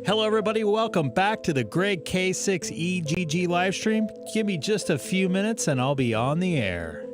Hello everybody, welcome back to the Greg K6EGG live stream. Give me just a few minutes and I'll be on the air.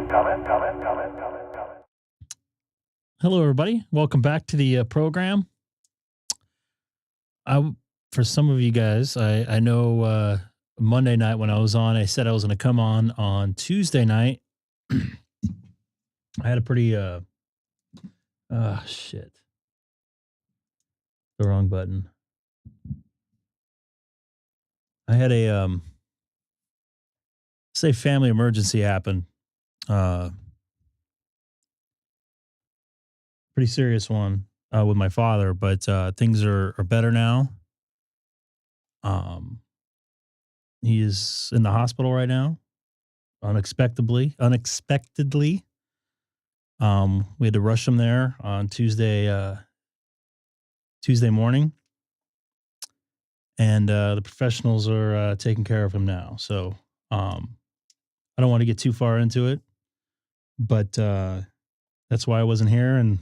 Comment. Hello, everybody. Welcome back to the program. For some of you guys, I know Monday night when I was on, I said I was going to come on Tuesday night. I had a pretty, shit. The wrong button. I had a, say family emergency happen. Pretty serious one with my father, but things are better now. He is in the hospital right now, unexpectedly. We had to rush him there on Tuesday morning, and the professionals are taking care of him now. So I don't want to get too far into it, but that's why I wasn't here, and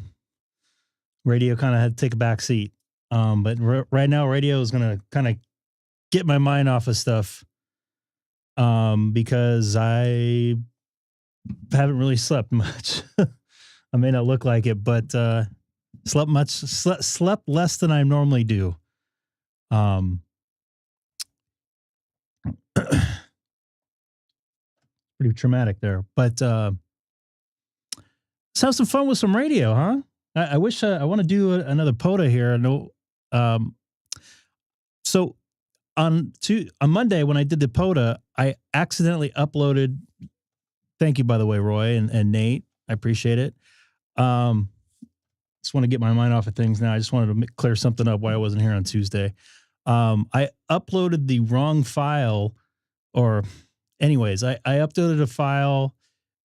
radio kind of had to take a back seat. But right now, radio is going to kind of get my mind off of stuff because I haven't really slept much. I may not look like it, but slept less than I normally do. Pretty traumatic there, but let's have some fun with some radio, huh? I wish I want to do another POTA here. I know. So on Monday when I did the POTA, I accidentally uploaded. Thank you, by the way, Roy and Nate. I appreciate it. Just want to get my mind off of things now. I just wanted to clear something up why I wasn't here on Tuesday. I uploaded the wrong file, or anyways, I uploaded a file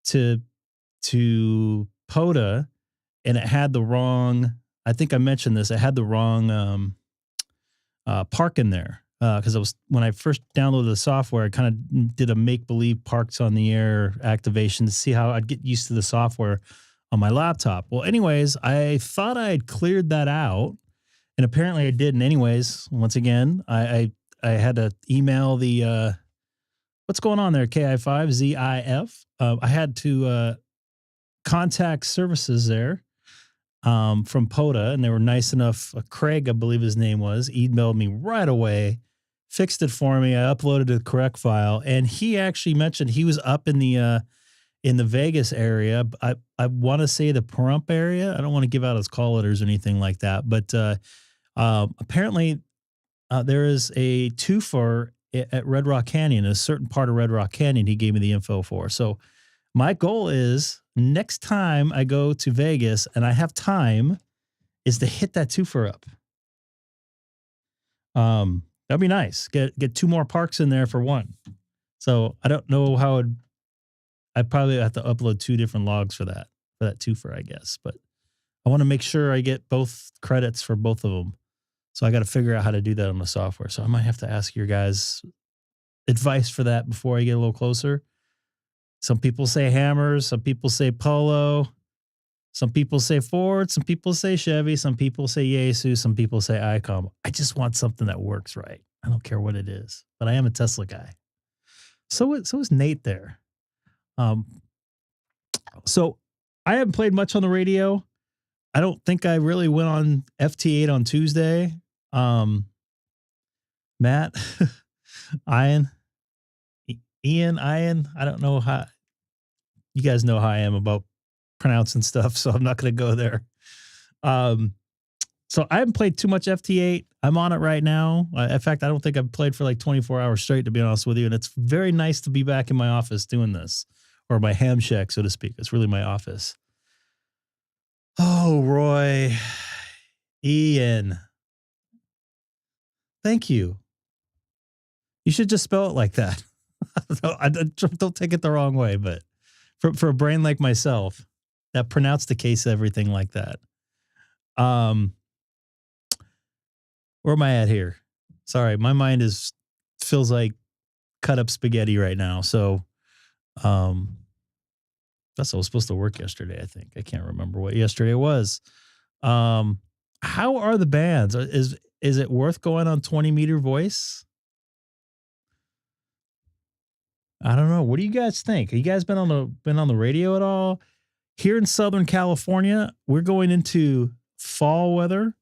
to POTA, and it had the wrong, I think I mentioned this, it had the wrong park in there. because when I first downloaded the software, I kind of did a make-believe parks on the air activation to see how I'd get used to the software on my laptop. Well, anyways, I thought I had cleared that out, and apparently I didn't. Anyways, once again, I had to email the what's going on there, KI5ZIF. I had to contact services there from POTA, and they were nice enough. Craig, I believe his name was, emailed me right away, fixed it for me. I uploaded the correct file, and he actually mentioned he was up in the Vegas area. I want to say the Pahrump area. I don't want to give out his call letters or anything like that, but apparently there is a twofer at Red Rock Canyon, a certain part of Red Rock Canyon he gave me the info for. So my goal is next time I go to Vegas and I have time is to hit that twofer up. That'd be nice. Get 2 more parks in there for one. So I don't know how I'd probably have to upload 2 different logs for that twofer, I guess. But I want to make sure I get both credits for both of them. So I got to figure out how to do that on the software. So I might have to ask your guys' advice for that before I get a little closer. Some people say hammers. Some people say Polo. Some people say Ford. Some people say Chevy. Some people say Yaesu. Some people say Icom. I just want something that works right. I don't care what it is, but I am a Tesla guy. So is Nate there. So I haven't played much on the radio. I don't think I really went on FT8 on Tuesday. Matt, Ian, I don't know how you guys know how I am about pronouncing stuff, so I'm not going to go there. So I haven't played too much FT8. I'm on it right now. In fact, I don't think I've played for like 24 hours straight, to be honest with you. And it's very nice to be back in my office doing this, or my ham shack, so to speak. It's really my office. Oh, Roy, Ian. Thank you. You should just spell it like that. Don't take it the wrong way, but for a brain like myself, that pronounced the case everything like that. Where am I at here? Sorry, my mind feels like cut up spaghetti right now. So, that's what was supposed to work yesterday. I think I can't remember what yesterday was. How are the bands? Is it worth going on 20-meter voice? I don't know. What do you guys think? Have you guys been on the radio at all? Here in Southern California, we're going into fall weather.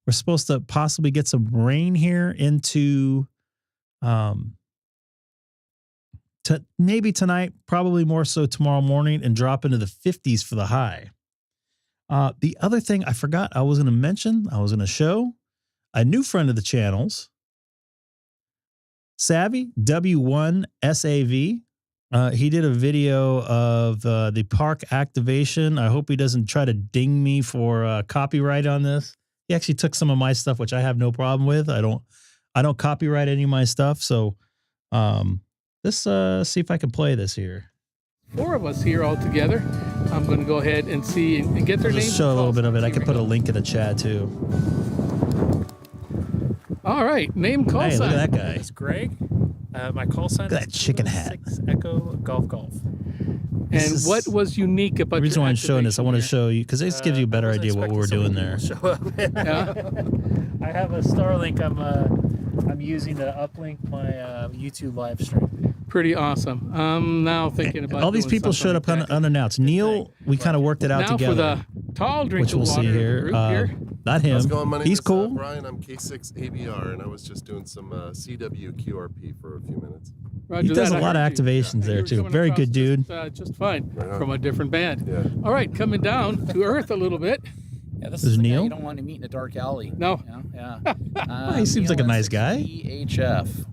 We're supposed to possibly get some rain here into maybe tonight, probably more so tomorrow morning, and drop into the 50s for the high. The other thing I forgot I was going to mention, I was going to show a new friend of the channel's, Savvy, W1SAV. He did a video of the park activation. I hope he doesn't try to ding me for copyright on this. He actually took some of my stuff, which I have no problem with. I don't copyright any of my stuff. So let's see if I can play this here. 4 of us here all together. I'm going to go ahead and see and get their names. Just show a little bit of it. I can put a link in the chat too. All right, name, call sign. Hey, look at that guy. It's Greg. My call sign Look at that chicken hat. 6 Echo Golf. And what was unique about the reason why I'm showing this? I want to here? show you because this gives you a better idea what we're doing there. Yeah. I have a Starlink. I'm using to uplink my YouTube live stream. Pretty awesome. I'm now thinking about all these people showed up unannounced. Neil, we kind of worked it out now together. For the tall drink which we'll of water see here. group here. Not him. How's it going? My name He's is, cool. Brian. I'm K6ABR, and I was just doing some CWQRP for a few minutes. Roger He does that, a lot I of heard you. activations there You were too. coming Very across good dude. Just fine Right on. from a different band. Yeah. All right, coming down to earth a little bit. Yeah, this Is is the Neil? guy you don't want to meet in a dark alley. No. Yeah. He seems like a nice guy. VHF.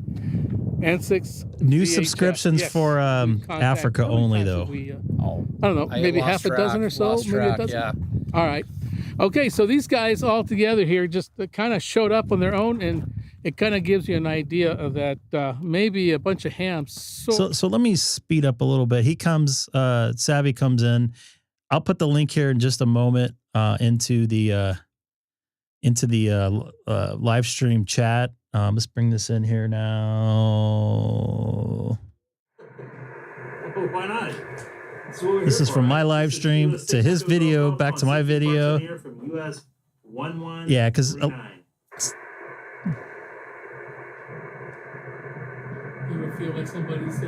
And 6 New VHF. subscriptions Yes. for We contact- Africa how many only, times though. have we, Oh, I don't know, I maybe lost half a dozen track, or so, lost maybe a track, dozen. yeah. All right. Okay, so these guys all together here just kind of showed up on their own, and it kind of gives you an idea of that maybe a bunch of hams. So let me speed up a little bit. He comes, Savvy comes in. I'll put the link here in just a moment into the live stream chat. Let's bring this in here now. Oh, why not? This is from my live stream to his video, back to my video. Yeah, because You ever feel like somebody's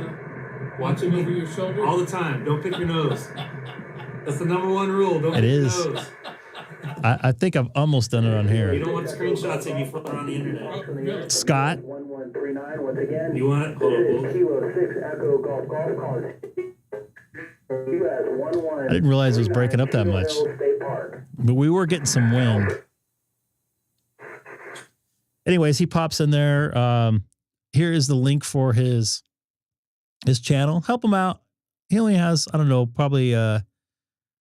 watching over your shoulder? all the time. Don't pick your nose. That's the #1 rule. Don't It pick is. your nose. I think I've almost done it on You here. don't want screenshots of you floating on the internet. Scott, 1139 once again. You want it? Hold on, hold on. Kilo 6 Echo Golf calls. US 11. I didn't realize it was breaking up that much, State Park. but we were getting some wind. Anyways, he pops in there. Here is the link for his channel. Help him out. He only has, I don't know, probably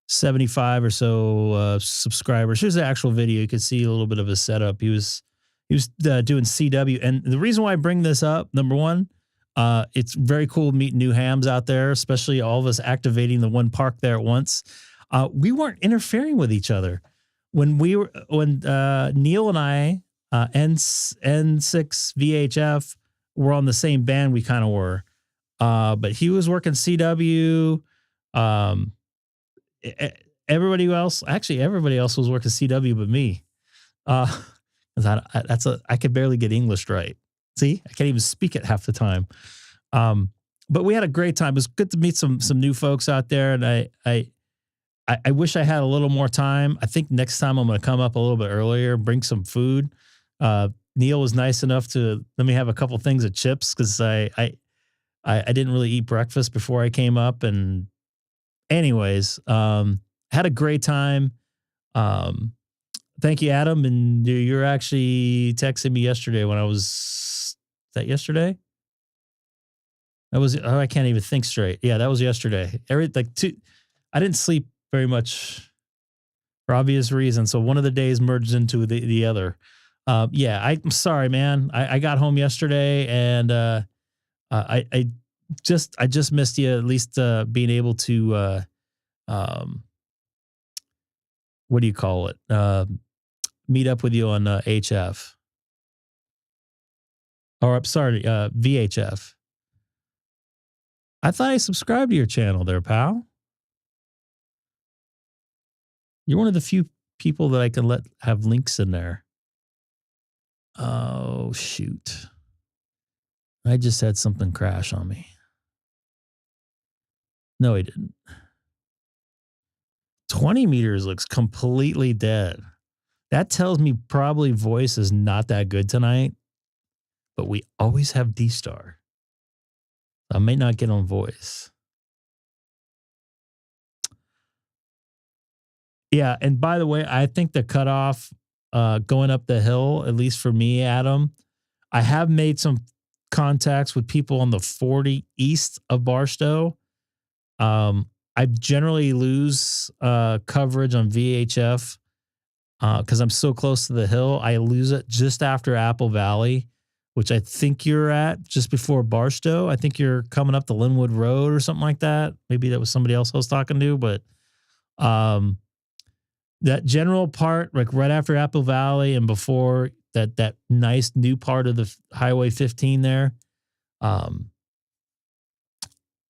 75 or so subscribers. Here's the actual video. You can see a little bit of his setup. He was doing CW, and the reason why I bring this up, #1, it's very cool meeting new hams out there, especially all of us activating the one park there at once. We weren't interfering with each other when Neil and I, N6 VHF, were on the same band. We kind of were, but he was working CW. Everybody else was working CW but me. I could barely get English right. See, I can't even speak it half the time. But we had a great time. It was good to meet some new folks out there, and I wish I had a little more time. I think next time I'm going to come up a little bit earlier, bring some food. Neil was nice enough to let me have a couple things of chips because I didn't really eat breakfast before I came up. And anyways, had a great time. Thank you, Adam. And you're actually texting me yesterday when is that yesterday? I can't even think straight. Yeah, that was yesterday. I didn't sleep very much for obvious reasons. So one of the days merged into the other. Yeah, I'm sorry, man. I got home yesterday and I just missed you, at least being able to what do you call it? Meet up with you on HF. Or I'm sorry, VHF. I thought I subscribed to your channel there, pal. You're one of the few people that I can let have links in there. Oh, shoot. I just had something crash on me. No, I didn't. 20 meters looks completely dead. That tells me probably voice is not that good tonight, but we always have DStar. I may not get on voice. Yeah, and by the way, I think the cutoff going up the hill, at least for me, Adam, I have made some contacts with people on the 40 east of Barstow. I generally lose coverage on VHF because I'm so close to the hill. I lose it just after Apple Valley, which I think you're at just before Barstow. I think you're coming up the Linwood Road or something like that. Maybe that was somebody else I was talking to, but that general part, like right after Apple Valley and before that nice new part of the Highway 15 there, I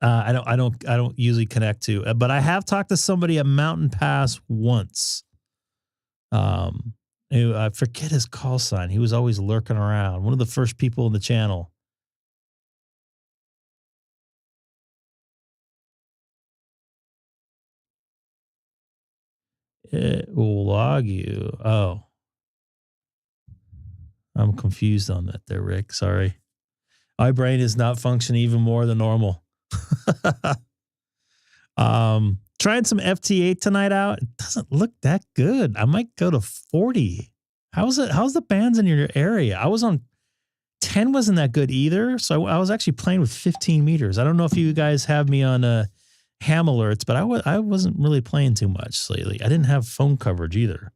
don't usually connect to, but I have talked to somebody at Mountain Pass once. I forget his call sign. He was always lurking around. One of the first people in the channel. It will log you. Oh, I'm confused on that there, Rick. Sorry. My brain is not functioning even more than normal. Trying some FT8 tonight out. It doesn't look that good. I might go to 40. How's the bands in your area? I was on 10, wasn't that good either. So I was actually playing with 15 meters. I don't know if you guys have me on ham alerts, but I wasn't really playing too much lately. I didn't have phone coverage either.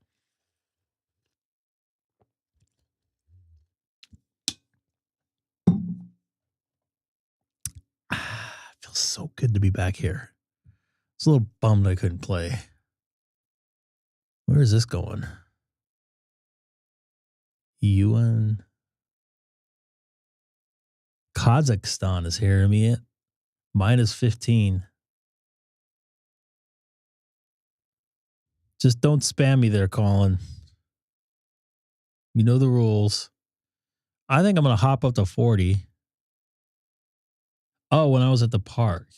Feels so good to be back here. It's a little bummed I couldn't play. Where is this going? UN. Kazakhstan is hearing me at -15. Just don't spam me there, Colin. You know the rules. I think I'm going to hop up to 40. Oh, when I was at the park.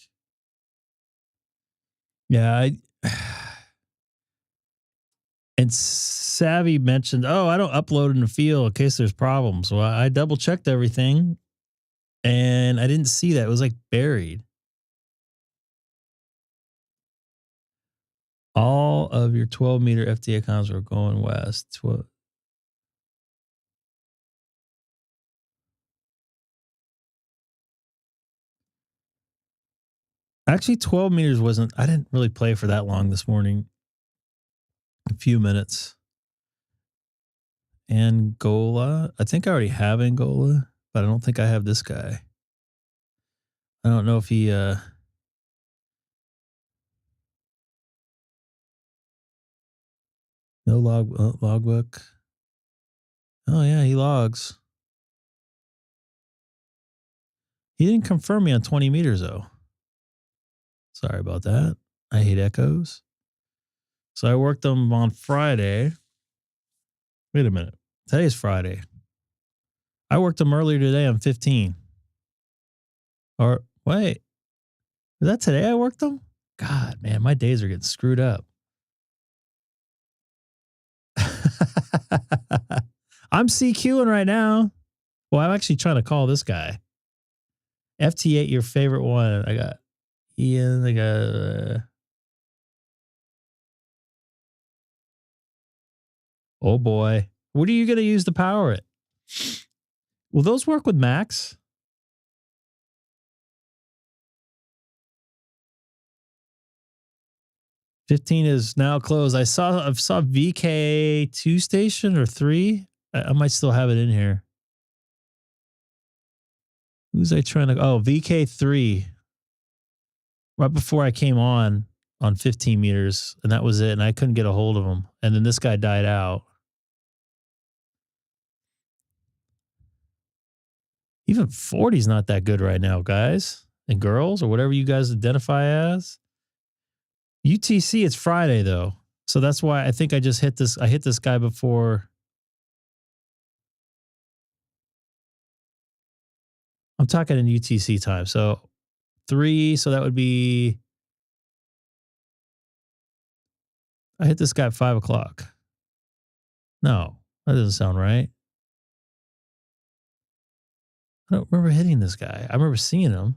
Yeah. And Savvy mentioned, oh, I don't upload in the field in case there's problems. Well, I double checked everything and I didn't see that. It was like buried. All of your 12-meter FT8 comms are going west. Actually, 12 meters wasn't, I didn't really play for that long this morning. A few minutes. Angola. I think I already have Angola, but I don't think I have this guy. I don't know if he, no logbook. Oh yeah, he logs. He didn't confirm me on 20 meters though. Sorry about that. I hate echoes. So I worked them on Friday. Wait a minute. Today's Friday. I worked them earlier today on 15. Or wait. Is that today I worked them? God, man, my days are getting screwed up. I'm CQing right now. Well, I'm actually trying to call this guy. FT8, your favorite one. I got Ian. I got. Oh boy. What are you going to use to power it? Will those work with Max? $15 is now closed. I saw VK2 station or 3. I might still have it in here. Who's I trying to? Oh, VK3. Right before I came on 15 meters, and that was it. And I couldn't get a hold of him. And then this guy died out. Even 40 is not that good right now, guys and girls, or whatever you guys identify as. UTC, it's Friday though. So that's why I think I just hit this. I hit this guy before. I'm talking in UTC time. So 3. So that would be. I hit this guy at 5 o'clock. No, that doesn't sound right. I don't remember hitting this guy. I remember seeing him.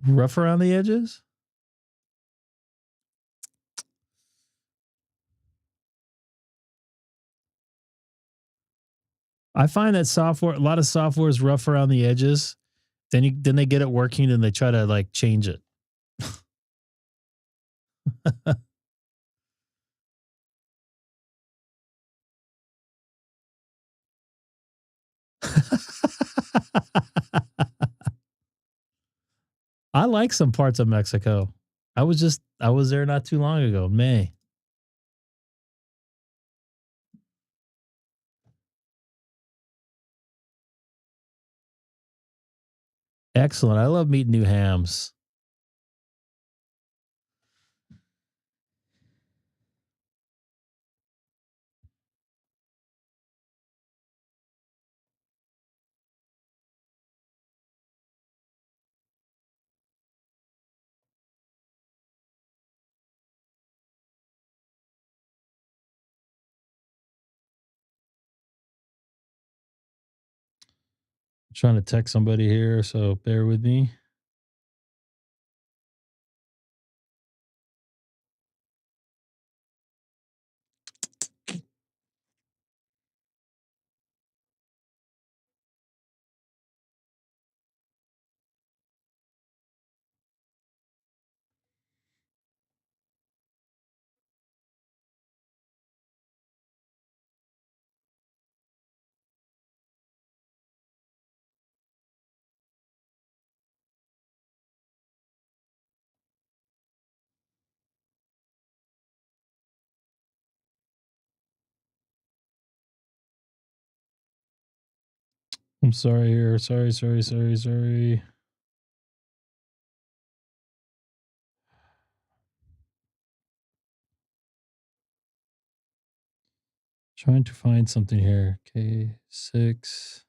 Rough around the edges. I find that a lot of software is rough around the edges. Then they get it working and they try to like change it. I like some parts of Mexico. I was there not too long ago, May. Excellent. I love meeting new hams. I'm trying to text somebody here, so bear with me. I'm sorry here. Sorry. Trying to find something here. K6.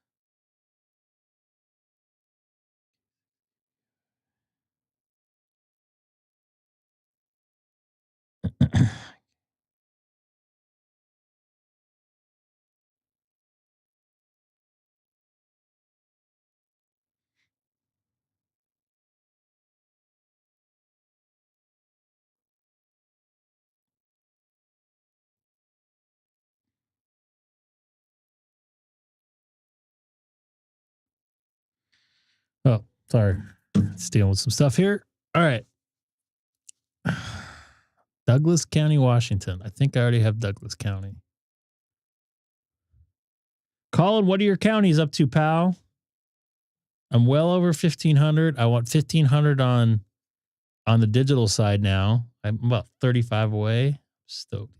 Oh, sorry. It's dealing with some stuff here. All right. Douglas County, Washington. I think I already have Douglas County. Colin, what are your counties up to, pal? I'm well over 1,500. I want 1,500 on the digital side now. I'm about 35 away. Stoked.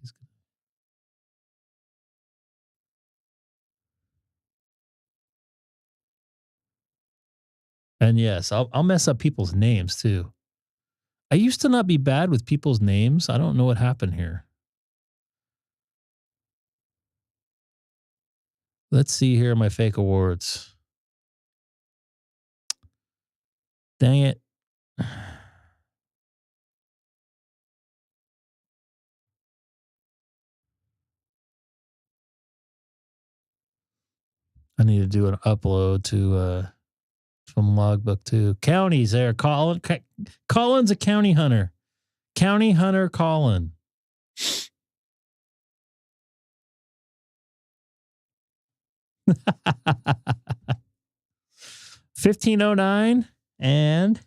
And yes, I'll mess up people's names too. I used to not be bad with people's names. I don't know what happened here. Let's see here my fake awards. Dang it. I need to do an upload to from Logbook too. Counties there. Colin's a county hunter. County hunter Colin. $15.09 and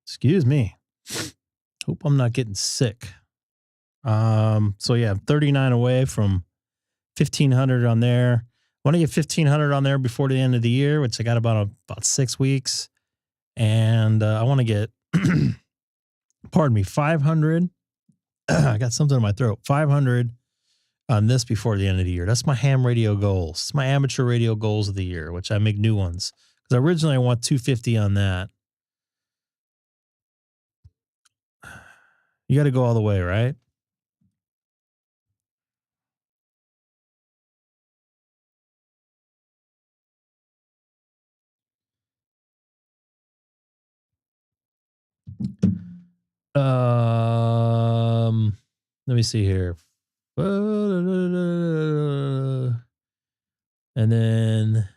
excuse me. Hope I'm not getting sick. So yeah, 39 away from 1,500 on there. Want to get 1,500 on there before the end of the year, which I got about 6 weeks. And I want to get, pardon me, 500. I got something in my throat. 500 on this before the end of the year. That's my ham radio goals. It's my amateur radio goals of the year, which I make new ones. Because originally I want 250 on that. You got to go all the way, right? Let me see here. And then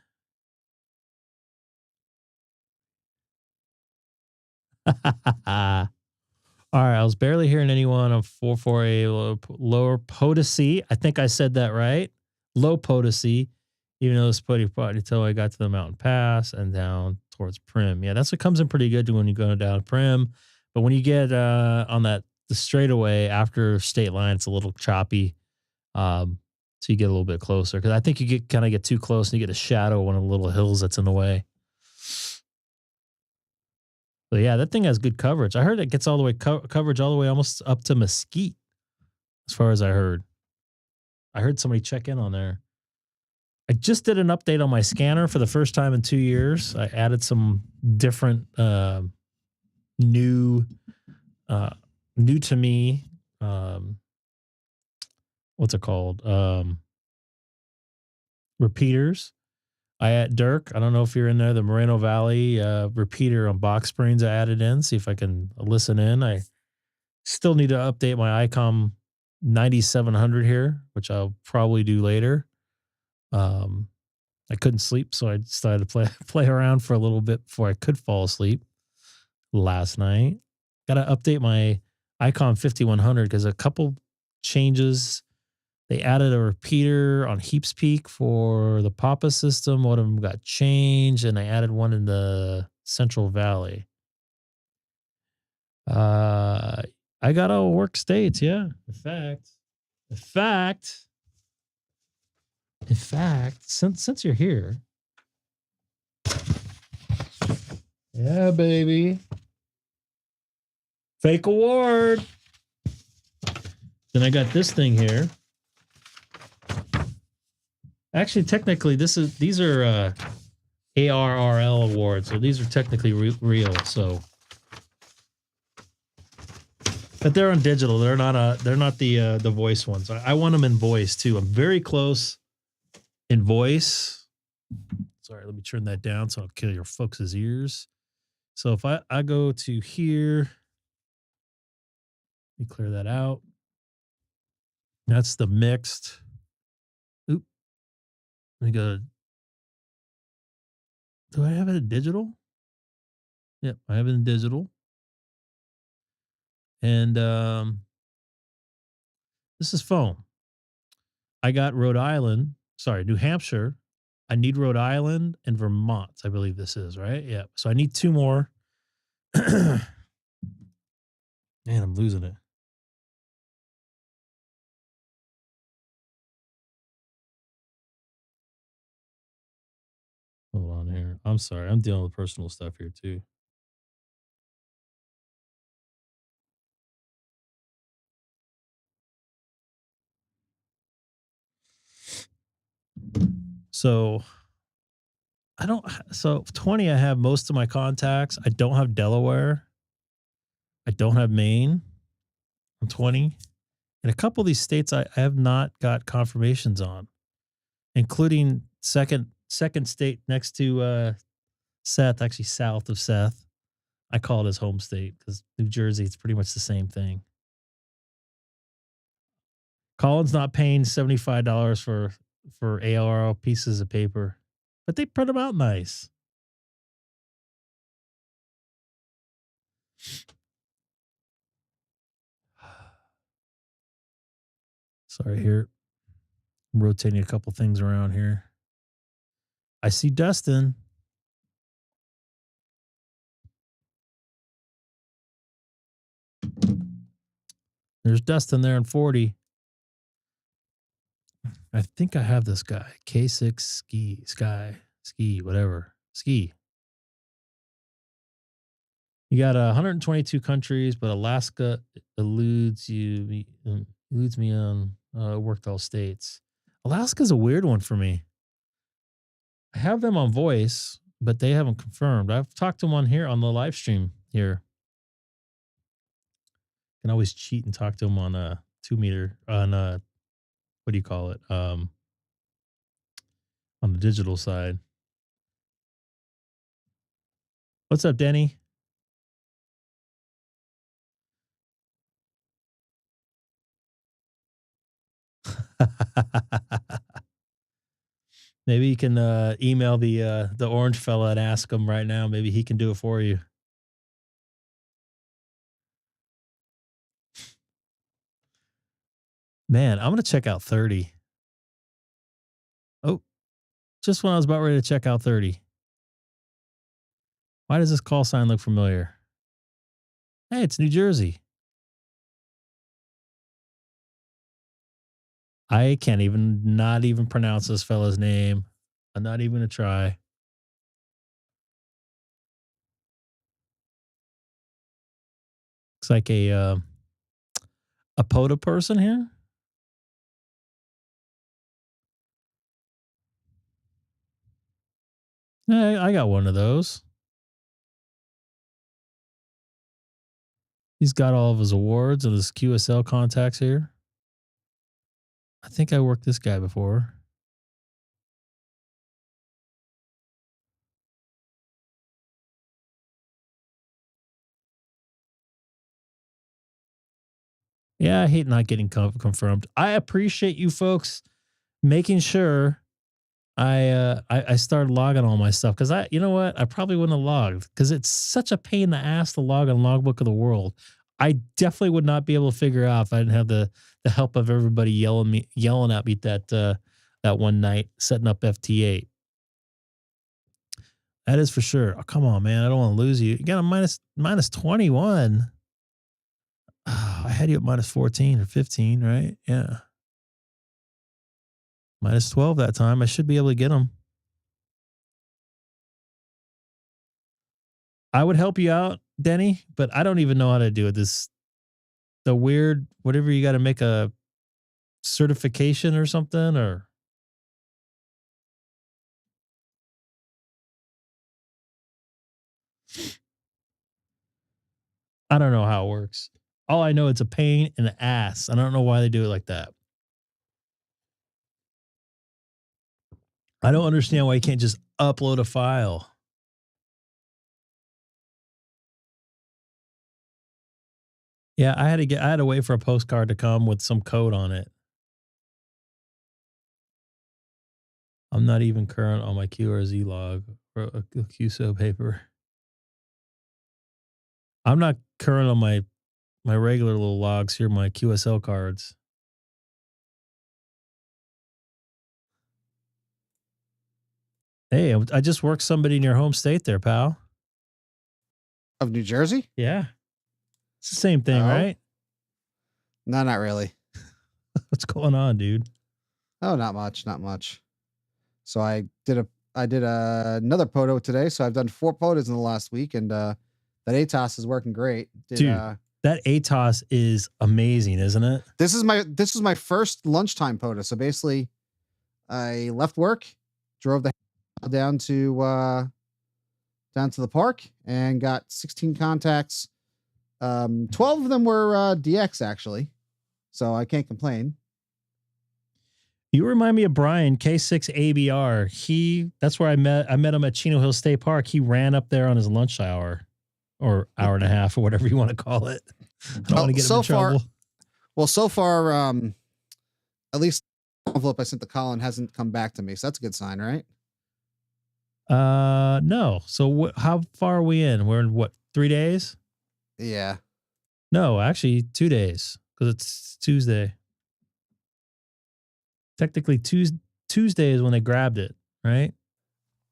all right, I was barely hearing anyone on 448 lower potency. I think I said that right. Low potency, even though it's pretty until I got to the mountain pass and down towards Prim. Yeah, that's what comes in pretty good when you go down Prim. But when you get on the straightaway after state line, it's a little choppy. So you get a little bit closer because I think you kind of get too close and you get a shadow of one of the little hills that's in the way. But yeah, that thing has good coverage. I heard it gets all the way coverage all the way almost up to Mesquite, as far as I heard. I heard somebody check in on there. I just did an update on my scanner for the first time in 2 years. I added some different new to me. What's it called? Repeaters. Dirk, I don't know if you're in there, the Moreno Valley repeater on box springs I added in. See if I can listen in. I still need to update my Icom 9700 here, which I'll probably do later. I couldn't sleep, so I decided to play around for a little bit before I could fall asleep last night. Got to update my Icom 5100 because a couple changes. They added a repeater on Heaps Peak for the POTA system. One of them got changed, and I added one in the Central Valley. I got all work states, yeah. In fact, since you're here, yeah, baby. Fake award. Then I got this thing here. Actually, technically, these are ARRL awards, so these are technically real. So, but they're on digital. They're not the voice ones. I want them in voice too. I'm very close in voice. Sorry, let me turn that down so I'll kill your folks' ears. So if I go to here, let me clear that out. That's the mixed. Oop. Let me go. Do I have it in digital? Yep, I have it in digital. And this is phone. I got Rhode Island, New Hampshire. I need Rhode Island and Vermont. I believe this is, right? Yeah. So I need 2 more. Man, I'm losing it. Hold on here. I'm sorry. I'm dealing with personal stuff here too. So 20, I have most of my contacts. I don't have Delaware. I don't have Maine. I'm 20. And a couple of these states I have not got confirmations on, including second state next to Seth, actually south of Seth. I call it his home state because New Jersey, it's pretty much the same thing. Colin's not paying $75 for ARL pieces of paper, but they print them out nice. Sorry here. I'm rotating a couple things around here. I see Dustin. There's Dustin there in 40. I think I have this guy. K6EGG, whatever. Ski. You got 122 countries, but Alaska eludes me on worked all states. Alaska's a weird one for me. I have them on voice, but they haven't confirmed. I've talked to them on here on the live stream here. Can always cheat and talk to them on a 2 meter on what do you call it? On the digital side. What's up, Denny? Maybe you can email the orange fella and ask him right now. Maybe he can do it for you. Man, I'm gonna check out 30. Oh, just when I was about ready to check out 30. Why does this call sign look familiar? Hey, it's New Jersey. I can't not even pronounce this fella's name. I'm not even gonna try. Looks like a POTA person here. Yeah, I got one of those. He's got all of his awards and his QSL contacts here. I think I worked this guy before. Yeah, I hate not getting confirmed. I appreciate you folks making sure I started logging all my stuff because you know what? I probably wouldn't have logged because it's such a pain in the ass to log on Logbook of the World. I definitely would not be able to figure out if I didn't have the help of everybody yelling at me that one night setting up FT8. That is for sure. Oh, come on, man. I don't want to lose you. You got a minus 21. Oh, I had you at minus 14 or 15, right? Yeah. Minus 12 that time. I should be able to get them. I would help you out, Denny, but I don't even know how to do it. the weird whatever you got to make a certification or something, or I don't know how it works. All I know, it's a pain in the ass. I don't know why they do it like that. I don't understand why you can't just upload a file. Yeah, I had to wait for a postcard to come with some code on it. I'm not even current on my QRZ log or a QSO paper. I'm not current on my regular little logs here, my QSL cards. Hey, I just worked somebody in your home state there, pal. Of New Jersey? Yeah. It's the same thing, Oh. right? No, not really. What's going on, dude? Oh, not much, not much. So I did another POTA today. So I've done 4 POTAs in the last week, and that ATOS is working great. Dude, that ATOS is amazing, isn't it? This is my first lunchtime POTA. So basically, I left work, drove the down to the park, and got 16 contacts. 12 of them were DX actually, so I can't complain. You remind me of Brian, K6ABR. That's where I met him at Chino Hill State Park. He ran up there on his lunch hour or hour and a half or whatever you want to call it. I don't want to get him in trouble. Well, so far, at least the envelope I sent to Colin hasn't come back to me. So that's a good sign, right? No. So how far are we in? We're in what, 3 days? Yeah. No, actually 2 days because it's Tuesday. Technically Tuesday is when they grabbed it, right?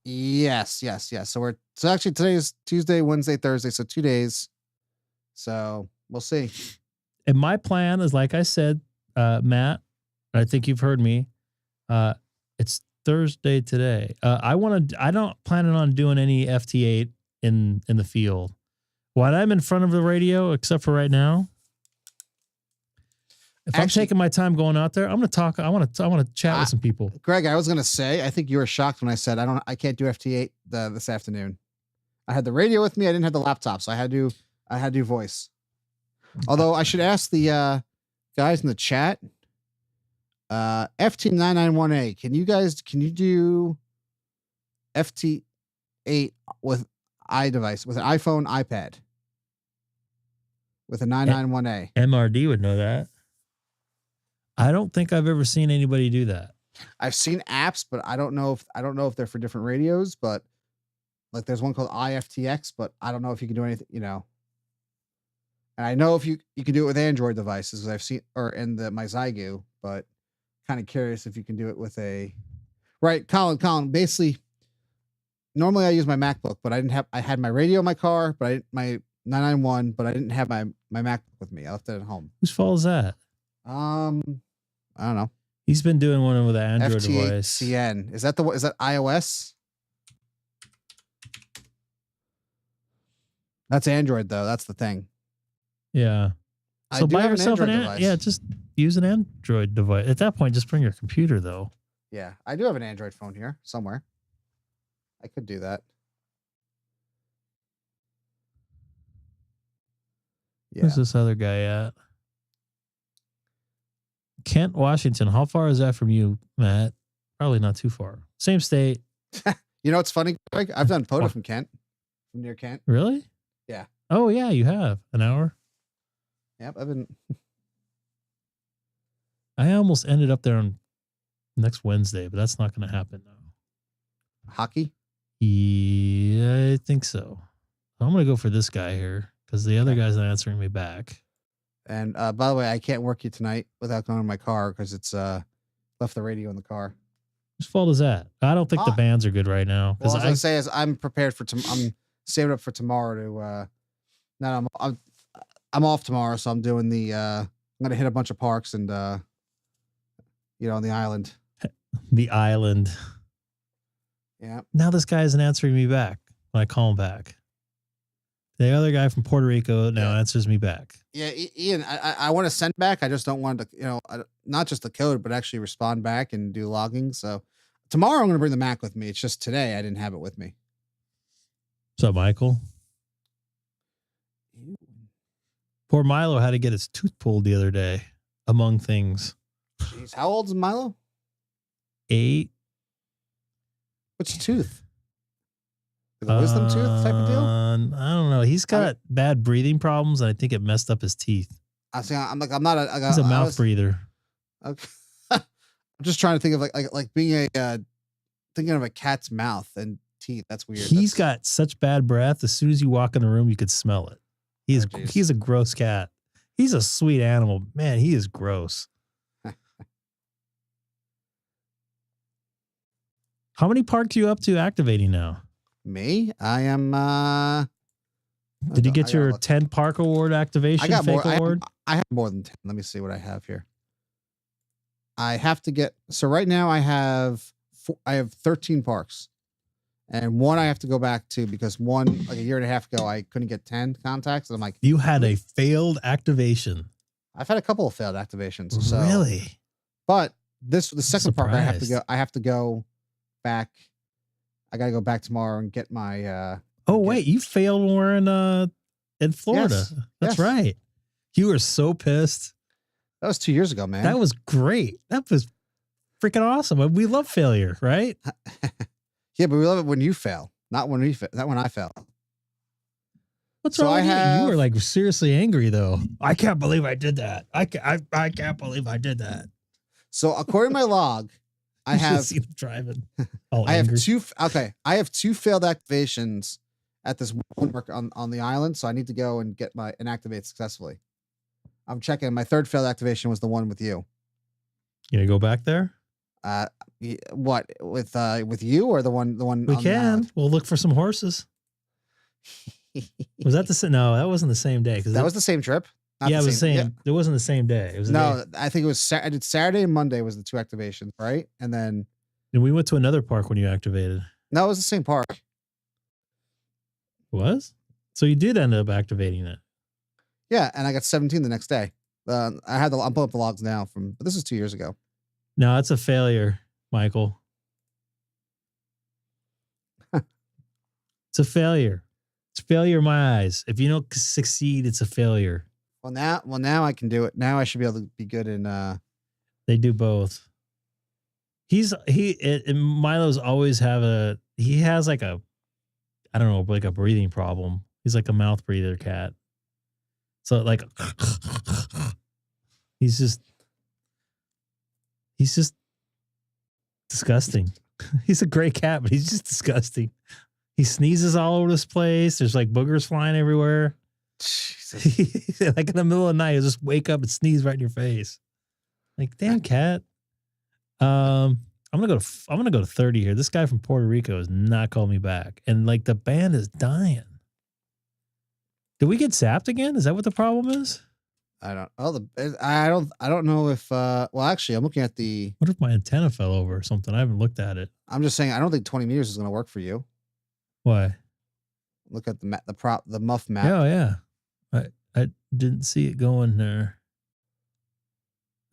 Yes. So actually today is Tuesday, Wednesday, Thursday. So 2 days. So we'll see. And my plan is, like I said, Matt, I think you've heard me. It's Thursday today. I don't plan on doing any FT8 in the field. When I'm in front of the radio, except for right now, if I'm taking my time going out there, I'm going to talk. I want to chat with some people. Greg, I was going to say, I think you were shocked when I said I can't do FT8 this afternoon. I had the radio with me. I didn't have the laptop, so I had to do voice. Although I should ask the guys in the chat. FT991A. Can you do FT8 with iDevice, with an iPhone, iPad, with a 991A? MRD would know that. I don't think I've ever seen anybody do that. I've seen apps, but I don't know if they're for different radios, but like there's one called IFTX, but I don't know if you can do anything, And I know if you can do it with Android devices, I've seen, or in my Zygu, but kind of curious if you can do it with right. Colin, basically, normally I use my MacBook, but I had my radio in my car, but my 991, but I didn't have my MacBook with me. I left it at home. Whose fault is that? I don't know. He's been doing one with an Android FT8 device. CN. Is that iOS? That's Android though. That's the thing. Yeah. So buy yourself an device. Yeah, just use an Android device. At that point, just bring your computer though. Yeah, I do have an Android phone here somewhere. I could do that. Yeah. Where's this other guy at? Kent, Washington. How far is that from you, Matt? Probably not too far. Same state. You know what's funny, Greg? I've done POTA from Kent, from near Kent. Really? Yeah. Oh yeah, you have an hour. Yep, I've been. I almost ended up there on next Wednesday, but that's not going to happen now. Hockey? Yeah, I think so. I'm going to go for this guy here because the other guy's not answering me back. And by the way, I can't work you tonight without going to my car because it's left the radio in the car. Whose fault is that? I don't think the bands are good right now. Well, I was gonna say is I'm prepared for I'm saving up for tomorrow to I'm off tomorrow, so I'm doing I'm gonna hit a bunch of parks and on the island. The island. Yeah. Now this guy isn't answering me back when I call him back. The other guy from Puerto Rico now answers me back. Yeah, Ian, I want to send back. I just don't want to, not just the code, but actually respond back and do logging. So tomorrow I'm going to bring the Mac with me. It's just today I didn't have it with me. What's up, Michael? Poor Milo had to get his tooth pulled the other day, among things. Jeez, how old is Milo? 8. What's your tooth? Is it a wisdom tooth type of deal? I don't know. He's got bad breathing problems, and I think it messed up his teeth. I'm not a. He's a mouth breather. Okay. I'm just trying to think of like being thinking of a cat's mouth and teeth. That's weird. He's got such bad breath. As soon as you walk in the room, you could smell it. He's a gross cat. He's a sweet animal. Man, he is gross. How many parks are you up to activating now? Me? I am. Did you get your 10 park award activation? I got more. Award? I have more than 10. Let me see what I have here. I have to get. So right now I have 13 parks. And one I have to go back to because one, like a year and a half ago, I couldn't get 10 contacts. And I'm like, you had a failed activation. I've had a couple of failed activations. So, really? But the second park, I have to go back. I got to go back tomorrow and get my. Wait, you failed when we're in Florida. Yes, That's right. You were so pissed. That was 2 years ago, man. That was great. That was freaking awesome. We love failure, right? Yeah, but we love it when you fail, not when I fail. What's wrong with you? You were like seriously angry though. I can't believe I did that. I can't believe I did that. So according to my log, I have driving. I have two. Okay, I have 2 failed activations at this one work on the island. So I need to go and get and activate successfully. I'm checking. My 3rd failed activation was the one with you. You gonna go back there? What with you or the one we can. We'll look for some horses. Was that the same? No, that wasn't the same day. That was the same trip. Yeah, it was the same. Yeah. It wasn't the same day. It was I think it was. I did Saturday and Monday was the 2 activations, right? And then we went to another park when you activated. No, it was the same park. It was? So you did end up activating it. Yeah, and I got 17 the next day. I'm pulling up the logs now but this is 2 years ago. No, it's a failure, Michael. It's a failure. It's a failure in my eyes. If you don't succeed, it's a failure. Well, now I can do it. Now I should be able to be good in. They do both. Milo's always he has like a breathing problem. He's like a mouth breather cat. So like, he's just disgusting. He's a great cat, but he's just disgusting. He sneezes all over this place. There's like boogers flying everywhere. Jesus. Like in the middle of the night, he'll just wake up and sneeze right in your face. Like, damn cat. I'm gonna go to 30 here. This guy from Puerto Rico has not called me back, and like the band is dying. Did we get zapped again? Is that what the problem is? I don't know if. Well, actually, I'm looking at the. What if my antenna fell over or something? I haven't looked at it. I'm just saying. I don't think 20 meters is going to work for you. Why? Look at the muff map. Oh yeah, I didn't see it going there.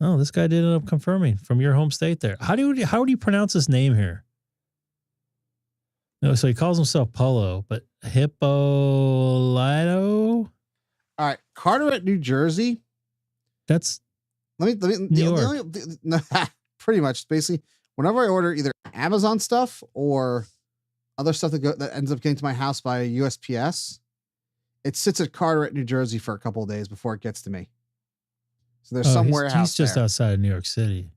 Oh, this guy did end up confirming from your home state there. How do you pronounce his name here? No, so he calls himself Polo, but Hippolyto. All right, Carteret, New Jersey. That's New York. Pretty much, basically, whenever I order either Amazon stuff or other stuff that ends up getting to my house by USPS, it sits at Carteret, New Jersey for a couple of days before it gets to me. So there's some warehouse. He's just there. outside of New York City.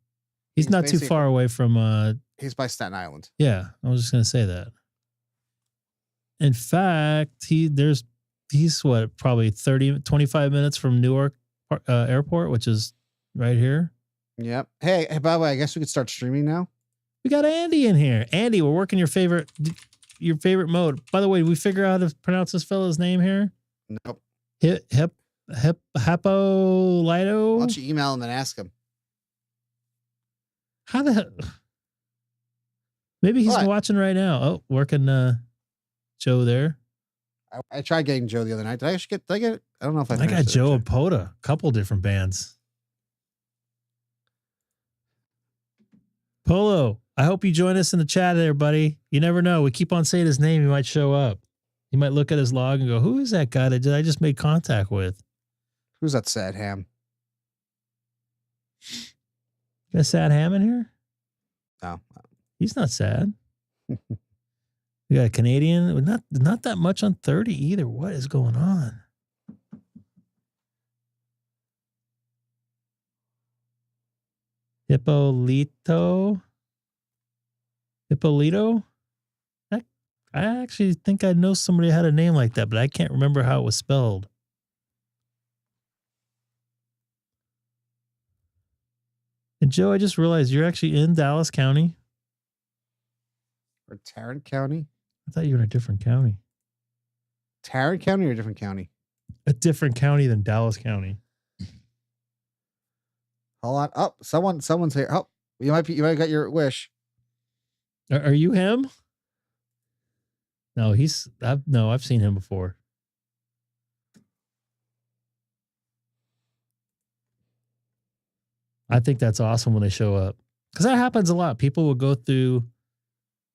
He's not too far away from. He's by Staten Island. Yeah, I was just gonna say that. In fact, he's what, probably 25 minutes from Newark Airport, which is right here. Yep. Hey, by the way, I guess we could start streaming now. We got Andy in here. Andy, we're working your favorite mode. By the way, did we figure out how to pronounce this fella's name here? Nope. Hippolyto? Why don't you email him and ask him? How the hell? Maybe he's watching right now. Oh, working Joe there. I tried getting Joe the other night. Did I actually get it? I don't know if I I got finished it, Joe a actually. POTA, a couple different bands. Polo, I hope you join us in the chat there, buddy. You never know. We keep on saying his name. He might show up. He might look at his log and go, who is that guy that I just made contact with? Who's that sad ham? Got a sad ham in here? No. He's not sad. We got a Canadian. Not that much on 30 either. What is going on? Hippolito? I actually think I know somebody who had a name like that, but I can't remember how it was spelled. And Joe, I just realized you're actually in Dallas County. Or Tarrant County? I thought you were in a different county. Tarrant County or a different county? A different county than Dallas County. Hold on. Oh, someone's here. Oh, you might have got your wish. Are you him? No, I've seen him before. I think that's awesome when they show up. Because that happens a lot. People will go through,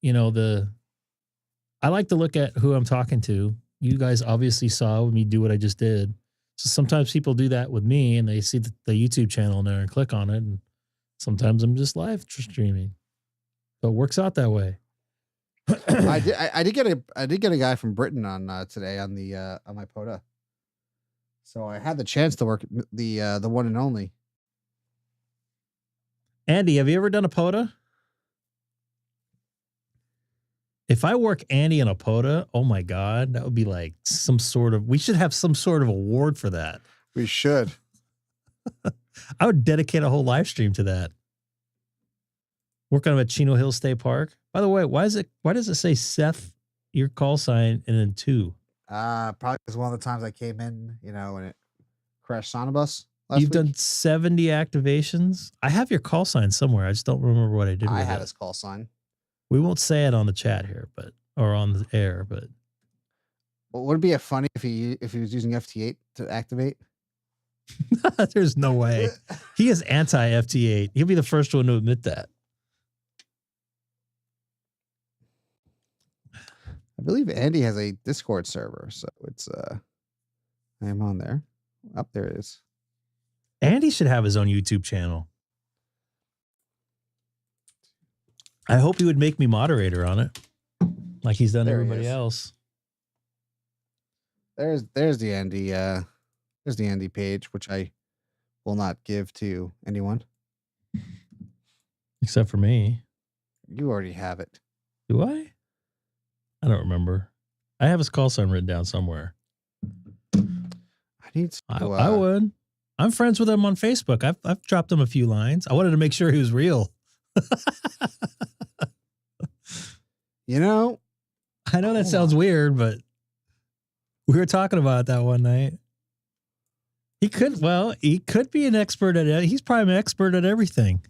I like to look at who I'm talking to. You guys obviously saw me do what I just did. So sometimes people do that with me and they see the YouTube channel in there and click on it. And sometimes I'm just live streaming. So it works out that way. I did get a guy from Britain on today on my POTA. So I had the chance to work the one and only. Andy, have you ever done a POTA? If I work Andy in a POTA, oh my God, that would be like we should have some sort of award for that. We should. I would dedicate a whole live stream to that. Working on at Chino Hill State Park. By the way, why does it say Seth, your call sign, and then 2? Probably because one of the times I came in, and it crashed Sonobus. You've done 70 activations. I have your call sign somewhere. I just don't remember what I did. I with had it. his call sign. We won't say it on the chat here, or on the air, but. Well, would it be funny if he was using FT8 to activate? There's no way. He is anti FT8. He'll be the first one to admit that. I believe Andy has a Discord server, so it's I am on there. Up there it is. Andy should have his own YouTube channel. I hope he would make me moderator on it, like he's done There he everybody is. else. There's the Andy there's the Andy page, which I will not give to anyone. Except for me. You already have it. Do I? I don't remember. I have his call sign written down somewhere. I need to. I would. I'm friends with him on Facebook. I've dropped him a few lines. I wanted to make sure he was real. You know, I know that sounds weird, but we were talking about it that one night. He could be an expert at it. He's probably an expert at everything.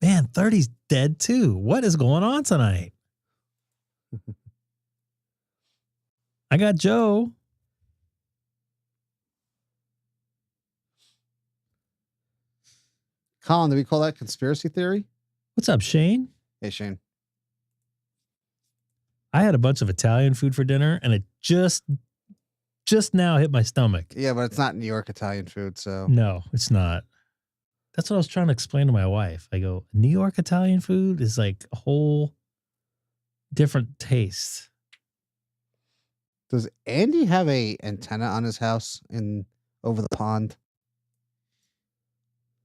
Man, 30's dead too. What is going on tonight? I got Joe. Colin, do we call that conspiracy theory? What's up, Shane? Hey, Shane. I had a bunch of Italian food for dinner, and it just now hit my stomach. Yeah, but it's not New York Italian food, so. No, it's not. That's what I was trying to explain to my wife. I go, New York Italian food is like a whole different taste. Does Andy have a antenna on his house over the pond?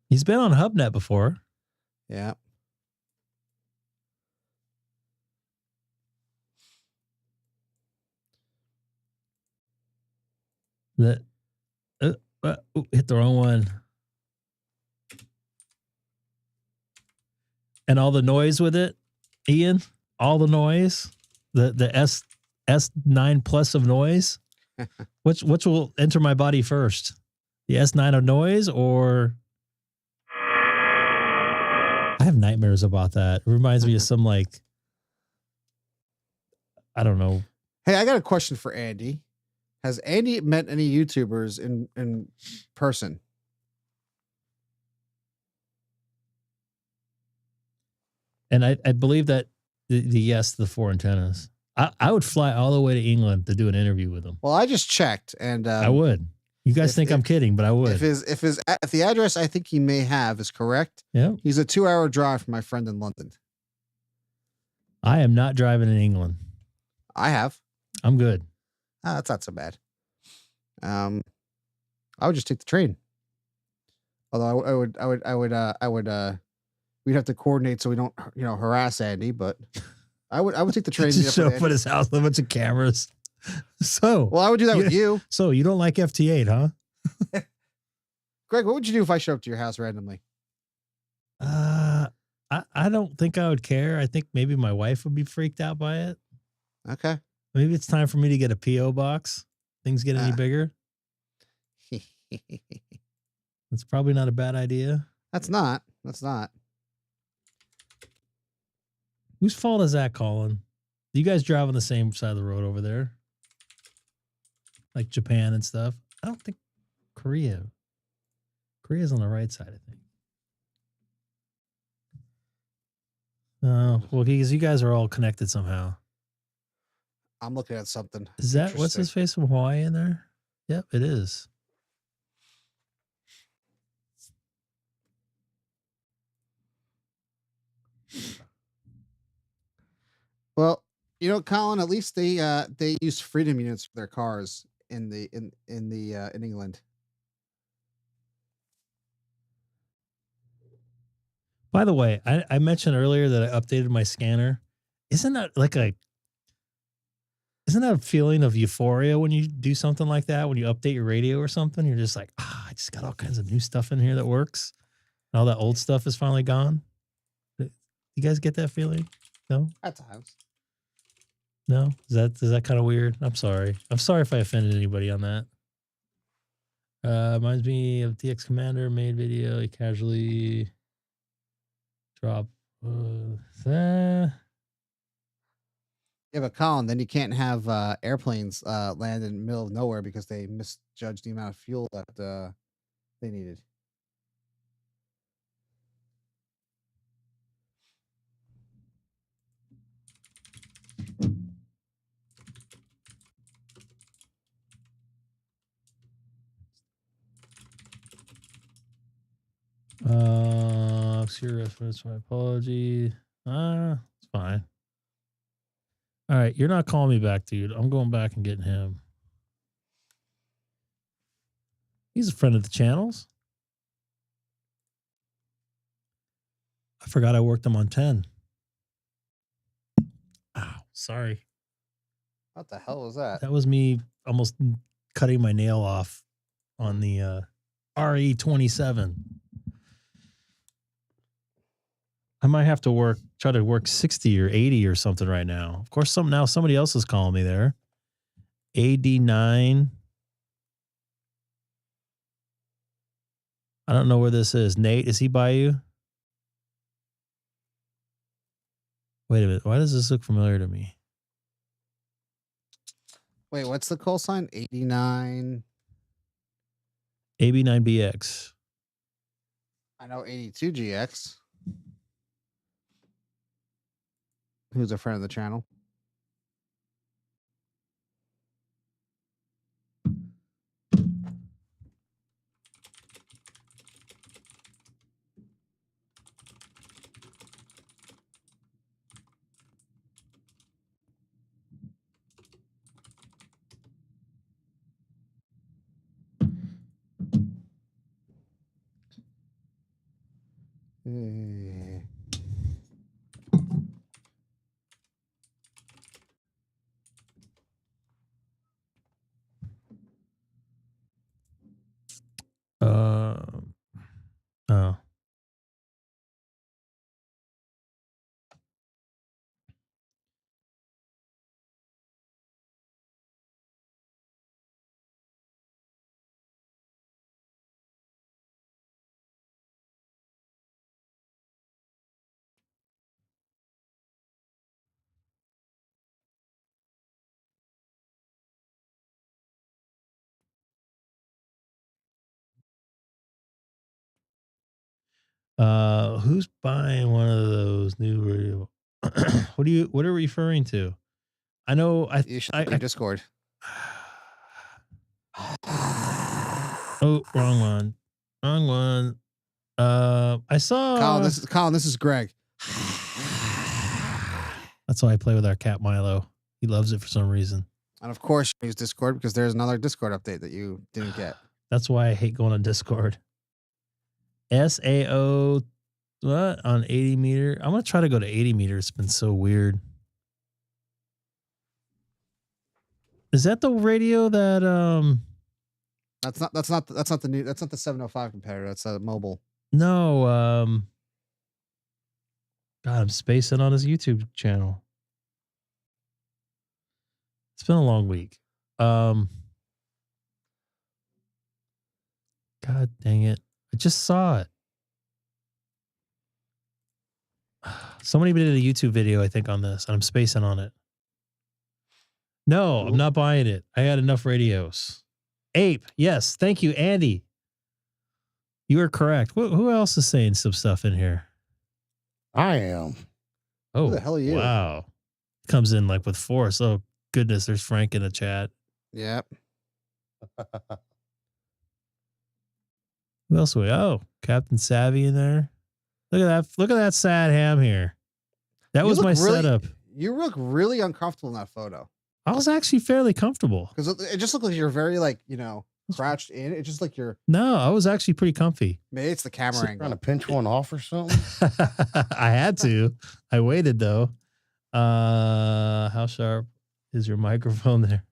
He's been on HubNet before. Yeah. That hit the wrong one. And all the noise with it, Ian, all the noise, the S9 Plus of noise. which will enter my body first? The S9 of noise, or I have nightmares about that. It reminds me of some, like, I don't know, Hey, I got a question for Andy. Has Andy met any YouTubers in person? And I believe that the yes to the 4 antennas. I would fly all the way to England to do an interview with him. Well, I just checked, and I would. You guys if- think I'm kidding, but I would. if the address I think he may have is correct, Yeah. he's a 2-hour drive from my friend in London. I am not driving in England. I have. I'm good. That's not so bad. I would just take the train. Although I would we'd have to coordinate so we don't harass Andy, but I would take the train. to meet Just up show with up at Andy. his house with a bunch of cameras. So, Well, I would do that with you, so you don't like FT8, huh? Greg. What would you do if I showed up to your house randomly? I don't think I would care. I think maybe my wife would be freaked out by it. Okay. Maybe it's time for me to get a PO box. Things get any bigger. That's probably not a bad idea. That's not. Whose fault is that, Colin? You guys drive on the same side of the road over there? Like Japan and stuff? I don't think Korea's on the right side, I think. Well, because you guys are all connected somehow. I'm looking at something. Is that what's his face from Hawaii in there? Yep, it is. Well, Colin, at least they use freedom units for their cars in England. By the way, I mentioned earlier that I updated my scanner. Isn't that a feeling of euphoria when you do something like that? When you update your radio or something, you're just like, I just got all kinds of new stuff in here that works. And all that old stuff is finally gone. You guys get that feeling? No? At times. No? Is that kind of weird? I'm sorry. I'm sorry if I offended anybody on that. Reminds me of DX Commander made video. He casually dropped. Yeah, but Colin, then you can't have airplanes land in the middle of nowhere because they misjudged the amount of fuel that they needed. Obscure reference. My apology. It's fine. All right, you're not calling me back, dude. I'm going back and getting him. He's a friend of the channels. I forgot I worked him on 10. Ow, sorry. What the hell was that? That was me almost cutting my nail off on the RE27. I might have to try to work 60 or 80 or something right now. Of course, somebody else is calling me there. AD9. I don't know where this is. Nate, is he by you? Wait a minute. Why does this look familiar to me? Wait, what's the call sign? 89. AB9BX. I know 82GX. Who's a friend of the channel? Oh. Who's buying one of those new radio? What are you referring to? I know You should look in Discord. Oh, wrong one. Wrong one. I saw Colin, this is Greg. That's why I play with our cat Milo. He loves it for some reason. And of course, you use Discord because there's another Discord update that you didn't get. That's why I hate going on Discord. SAO what on 80 meter? I'm gonna try to go to 80 meter. It's been so weird. Is that the radio that That's not the 705 competitor. That's a mobile. no God, I'm spacing on his YouTube channel. It's been a long week. God dang it. I just saw it. Somebody did a YouTube video, I think, on this, and I'm spacing on it. No, I'm not buying it. I got enough radios. Ape. Yes. Thank you, Andy. You are correct. Who else is saying some stuff in here? I am. Oh, Who the hell are you? Wow. Comes in like with force. Oh, goodness. There's Frank in the chat. Yep. Who else? Oh, Captain Savvy in there. Look at that. Look at that sad ham here. That You was look my really- setup. You look really uncomfortable in that photo I was actually fairly comfortable. because it just looked like you're very crouched in. It's just like you're. No, I was actually pretty comfy. Maybe it's the camera Trying angle. to pinch one off or something. I had to. I waited though. How sharp is your microphone there?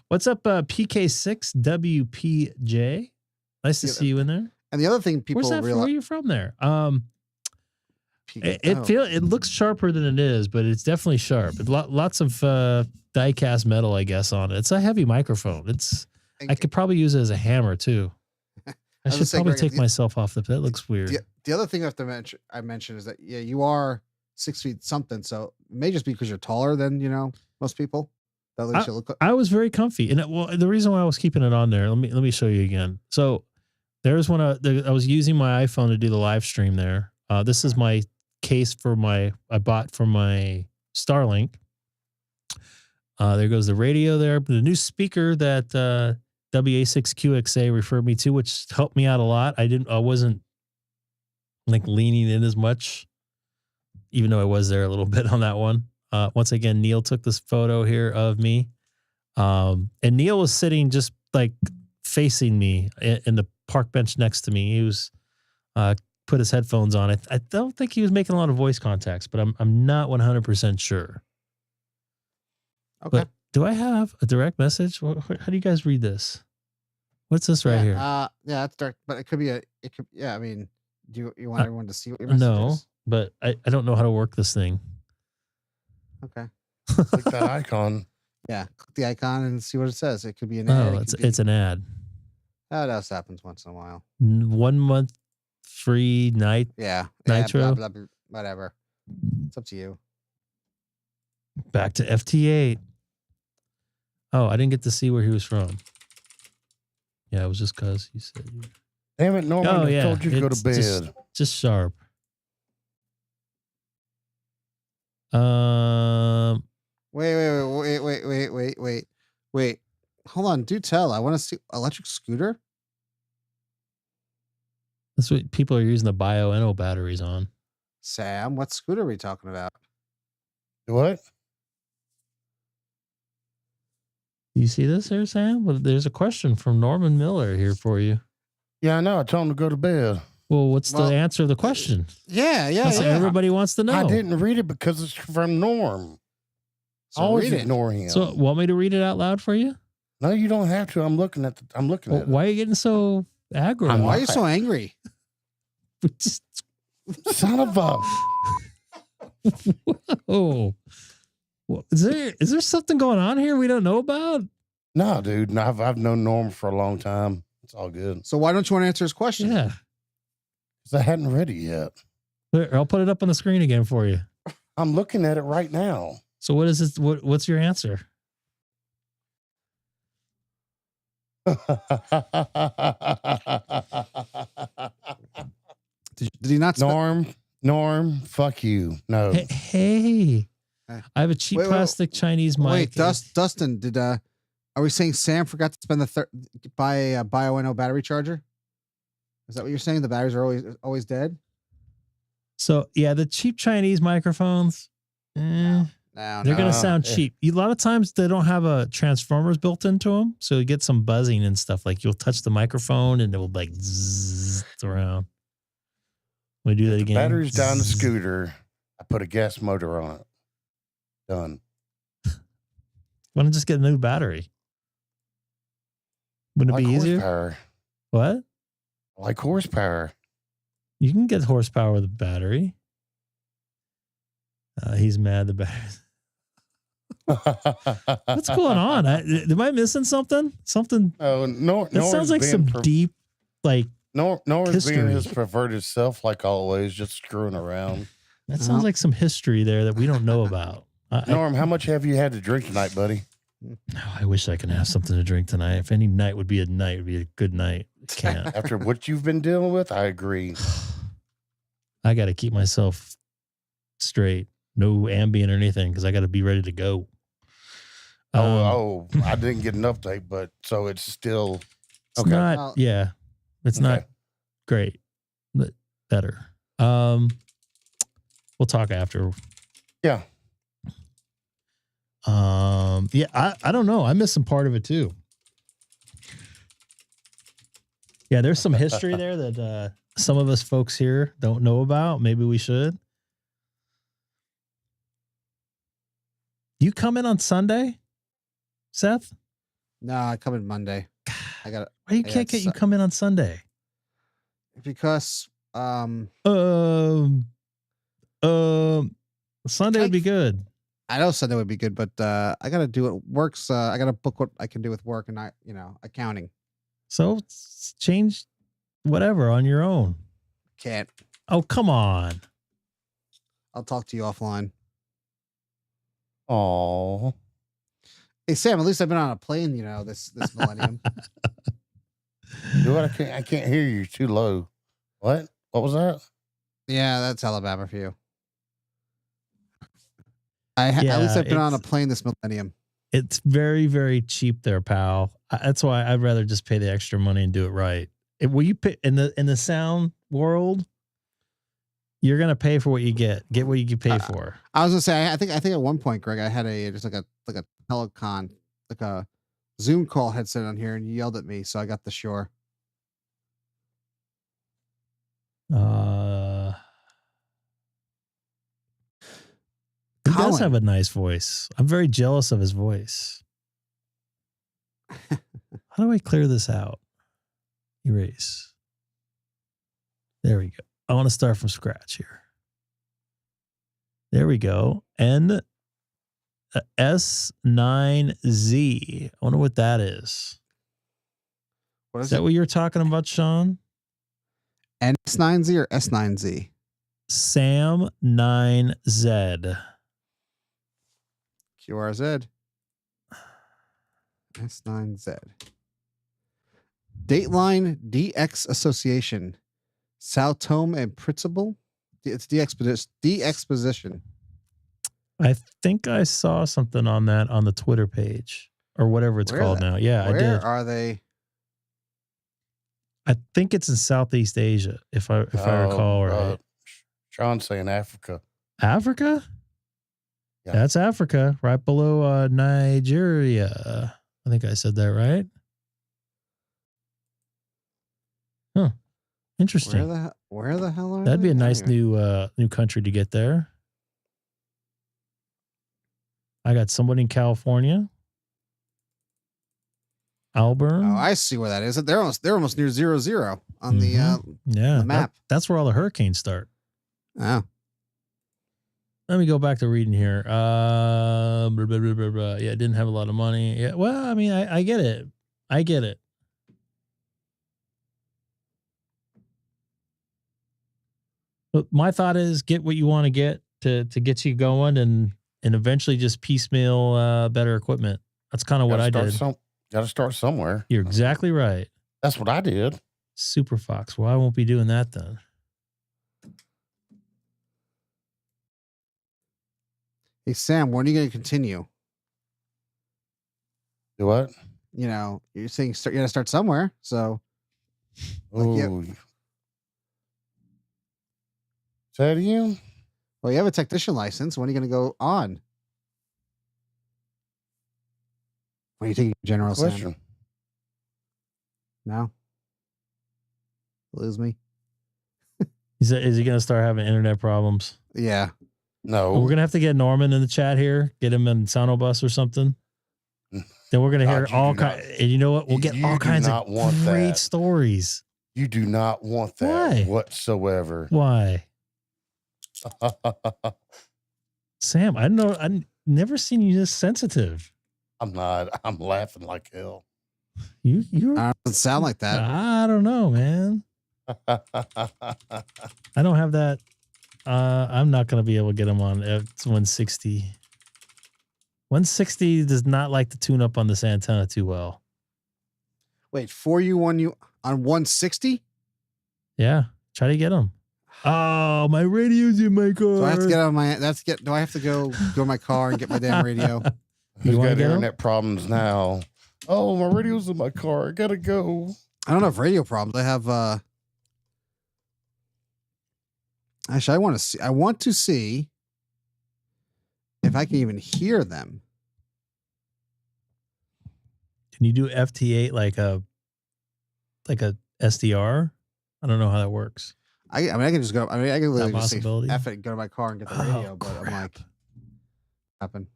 What's up, PK6WPJ? Nice to see you in there. And the other thing people Where's that? Where are realize. you from there? It looks sharper than it is, but it's definitely sharp. Lots of die-cast metal, I guess, on it. It's a heavy microphone. I could probably use it as a hammer too. I was should gonna say, probably Greg, take myself off that looks weird. The other thing I have to mention is that you are 6 feet something, so it may just be because you're taller than most people. That leaves you look. I was very comfy, and the reason why I was keeping it on there. Let me show you again. So there's when I was using my iPhone to do the live stream there. This is my case I bought for my Starlink. There goes the radio there. The new speaker that WA6QXA referred me to, which helped me out a lot. I wasn't like leaning in as much, even though I was there a little bit on that one. Once again, Neil took this photo here of me. And Neil was sitting just like facing me in the park bench next to me. He was put his headphones on. I don't think he was making a lot of voice contacts, but I'm not 100% sure. Okay. But do I have a direct message? How do you guys read this? What's this right here? Yeah, it's dark, but it could be yeah. I mean, do you want everyone to see what your message No, is? but I don't know how to work this thing. Okay. Click that icon. Yeah, click the icon and see what it says. It could be an ad. Oh, it's an ad. That else happens once in a while. 1 month free night. Yeah. Nitro. Blah, blah, blah, whatever. It's up to you. Back to FT8. Oh, I didn't get to see where he was from. Yeah, it was just because he said. Damn it, Norman! Oh, I yeah. told you to go It's to bed. Just sharp. Wait. Hold on. Do tell. I want to see electric scooter. That's what people are using the Bio-Eno batteries on. Sam, what scooter are we talking about? What? Do you see this here, Sam? Well, there's a question from Norman Miller here for you. Yeah, I know. I told him to go to bed. Well, what's the answer of the question? Yeah. That's what everybody wants to know. I didn't read it because it's from Norm. So Always read it. ignore him. So, want me to read it out loud for you? No, you don't have to. I'm looking at Well, it. why are you getting so aggro? Why are you so angry? Son of a. Oh, well, is there something going on here we don't know about? No, dude. No, I've known Norm for a long time. It's all good. So why don't you want to answer his question? Yeah, Because I hadn't read it yet. Here, I'll put it up on the screen again for you. I'm looking at it right now. So, what is it? What's your answer? Did he not? Norm, fuck you. No. Hey, Hey. I have a cheap Wait, plastic Chinese mic. Wait, Dustin, did are we saying Sam forgot to spend buy a Bio battery charger? Is that what you're saying? The batteries are always dead? So yeah, the cheap Chinese microphones, No, they're gonna sound cheap. A lot of times they don't have a transformers built into them, so you get some buzzing and stuff. Like you'll touch the microphone and it will like zzz around. We do that again. Battery's down the scooter. I put a gas motor on it. Done. Why don't just get a new battery? Wouldn't it be easier? Horsepower. What? I like horsepower. You can get horsepower with a battery. He's mad. The battery. What's going on? Am I missing something? Something? Oh, no. That sounds like some deep, like. Nor's history. being his perverted self, like always, just screwing around. That sounds like some history there that we don't know about. Norm, how much have you had to drink tonight, buddy? I wish I could have something to drink tonight. If any night would be a night, it would be a good night. Can't. After what you've been dealing with, I agree. I got to keep myself straight. No Ambien or anything because I got to be ready to go. I didn't get an update, but so it's still it's not. Yeah, it's not great, but better. We'll talk after. Yeah. Yeah, I don't know. I missed some part of it too. Yeah, there's some history there that some of us folks here don't know about. Maybe we should. You come in on Sunday, Seth? No, I come in Monday. I got. Why you can't get you come in on Sunday? Because Sunday would be good. I know Sunday would be good, but I gotta do it. Works. I gotta book what I can do with work and not, accounting. So change whatever on your own. Can't. Oh, come on. I'll talk to you offline. Oh. Hey Sam, at least I've been on a plane, this millennium. What? I can't hear you. Too low. What? What was that? Yeah, that's Alabama for you. At least I've been on a plane this millennium. It's very, very cheap there, pal. That's why I'd rather just pay the extra money and do it right. Will you pay in the sound world? You're gonna pay for what you get. Get what you can pay for. I was gonna say, I think at one point, Greg, I had just like a telecon, like a Zoom call headset on here, and you yelled at me, so I got the Shure. He does have a nice voice. I'm very jealous of his voice. How do I clear this out? Erase. There we go. I want to start from scratch here. There we go. And S9Z. I wonder what that is. What is that what you're talking about, Sean? S9Z or S9Z? Sam 9Z. QRZ. S9Z. Dateline DX Association. Sao Tome and Principe. It's DXposition. I think I saw something on that on the Twitter page or whatever it's called now. Yeah, I did. Where are they? I think it's in Southeast Asia, if I recall right. Sean's saying Africa. Africa? Yeah. That's Africa, right below Nigeria. I think I said that right. Huh. Interesting. Where the hell are That'd be a nice anyway? new country to get there. I got somebody in California. Auburn. Oh, I see where that is. They're almost near 0-0 on the map. That's where all the hurricanes start. Oh. Let me go back to reading here. Blah, blah, blah, blah, blah. Yeah, didn't have a lot of money. Yeah, well, I mean, I get it. I get it. But my thought is get what you want to get to get you going and eventually just piecemeal better equipment. That's kind of what I did. Got to start somewhere. You're exactly right. That's what I did. Super Fox. Well, I won't be doing that then. Hey Sam, when are you going to continue? Do what? You know, you're saying you're going to start somewhere. So, like, Ooh. Say it again? well, you have a technician license. When are you going to go on? When are you taking general, Sam? Question. No? Lose me? Is he going to start having internet problems? Yeah. No. We're going to have to get Norman in the chat here, get him in Sonobus or something. Then we're going to hear God, you all do not- kinds. And you know what? We'll get you all do kinds not of want great that. stories. You do not want that Why? whatsoever. Why? Sam, I know. I've never seen you this sensitive. I'm not. I'm laughing like hell. You Doesn't sound like that. I don't know, man. I don't have that. I'm not going to be able to get him on F160. 160 does not like to tune up on this antenna too well. Wait, 4U1U on 160? Yeah, try to get him. Oh, my radio's in my car. Do I have to get on my? Do I have to go to my car and get my damn radio? Who's wanna got get 'em? internet problems now? Oh, my radio's in my car. I gotta go. I don't have radio problems. I have. Actually, I want to see if I can even hear them. Can you do FT8 like a SDR? I don't know how that works. I mean, I can just go. I mean, I can literally just say possibility? F it and go to my car and get the Oh, radio. But I'm crap. like, happen.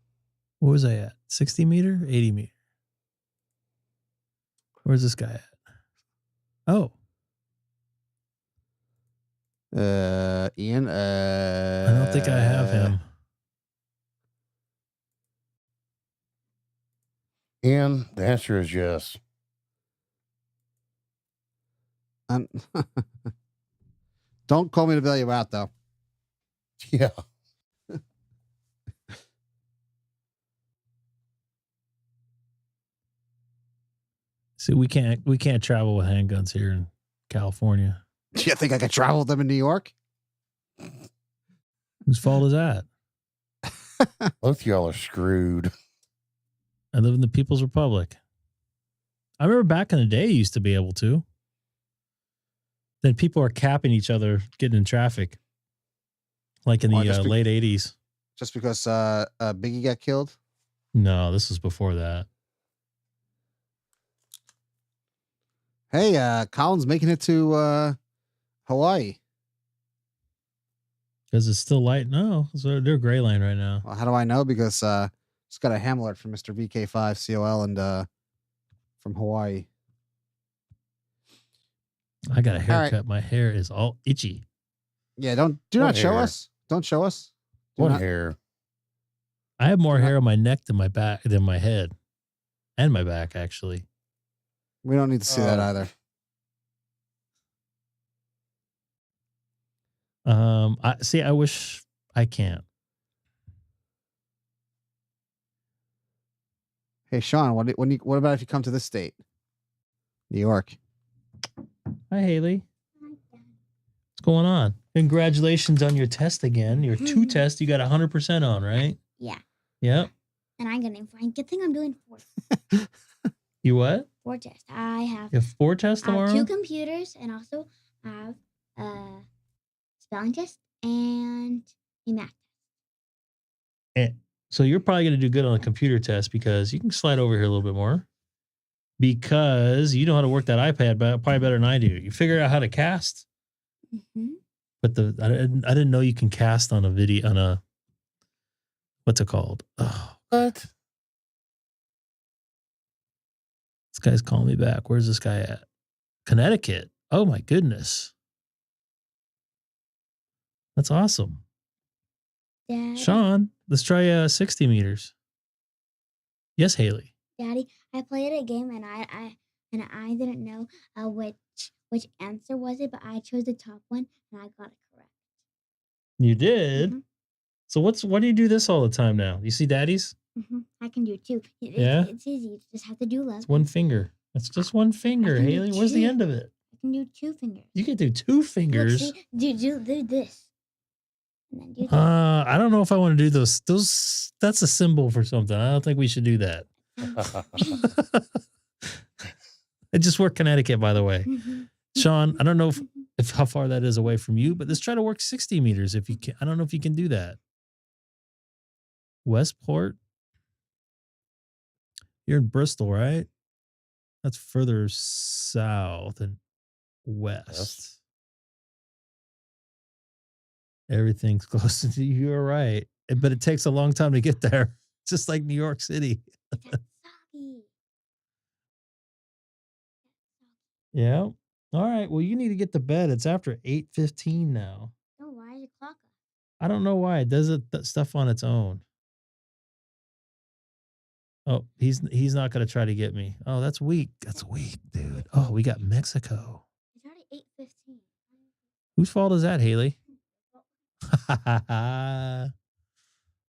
What was I at? 60 meter? 80 meter? Where's this guy at? Oh, Ian. I don't think I have him. Ian, the answer is yes. Don't call me to bail you out, though. Yeah. See, we can't travel with handguns here in California. Do you think I could travel with them in New York? Whose fault is that? Both y'all are screwed. I live in the People's Republic. I remember back in the day, you used to be able to. Then people are capping each other getting in traffic, like in the late 80s. Just because Biggie got killed? No, this was before that. Hey, Colin's making it to Hawaii. Because it's still light. No, so they're gray line right now. Well, how do I know? Because just got a ham alert from Mr. VK5 COL and from Hawaii. I got a haircut. right. My hair is all itchy. Yeah, do What not show hair? us. Don't show us. Do What not- hair? I have more Do not- hair on my neck than my back than my head, and my back actually. We don't need to see that Oh. either. I wish I can't. Hey, Sean, what about if you come to this state? New York. Hi, Haley. What's going on? Congratulations on your test again. Your 2 test, you got 100% on, right? Yeah. Yep. And I'm getting fine. Good thing I'm doing 4 You what? tests. I have You have 4 tests tomorrow? 2 computers and also have a spelling test and a math. So you're probably going to do good on the computer test because you can slide over here a little bit more because you know how to work that iPad probably better than I do. You figure out how to cast, Mm-hmm. but I didn't know you can cast on a video on a, what's it called? Oh, What? this guy's calling me back. Where's this guy at? Connecticut. Oh my goodness. That's awesome. Dad, Sean, let's try 60 meters. Yes, Haley. Daddy, I played a game and I didn't know which answer was it, but I chose the top one and I got it correct. You did? Mhm. So why do you do this all the time now? You see daddies? I can do it too. Yeah? It's easy. You just have to do left. It's one finger. That's just one finger, can do Haley. Where's the 2. end of it? I can do 2 fingers. You can do 2 Look, fingers. see, do this. And then do that. I don't know if I want to do those. That's a symbol for something. I don't think we should do that. I just work Connecticut, by the way. Sean, I don't know if how far that is away from you, but let's try to work 60 meters if you can. I don't know if you can do that. Westport? You're in Bristol, right? That's further south and west. Yes. Everything's close to you. You're right. But it takes a long time to get there. Just like New York City. That's soggy. Yeah. All right. Well, you need to get to bed. It's after 8:15 now. No, why is the clock up? I don't know why. It does that stuff on its own. Oh, he's not going to try to get me. Oh, that's weak. That's weak, dude. Oh, we got Mexico. It's already 8:15. Whose fault is that, Haley?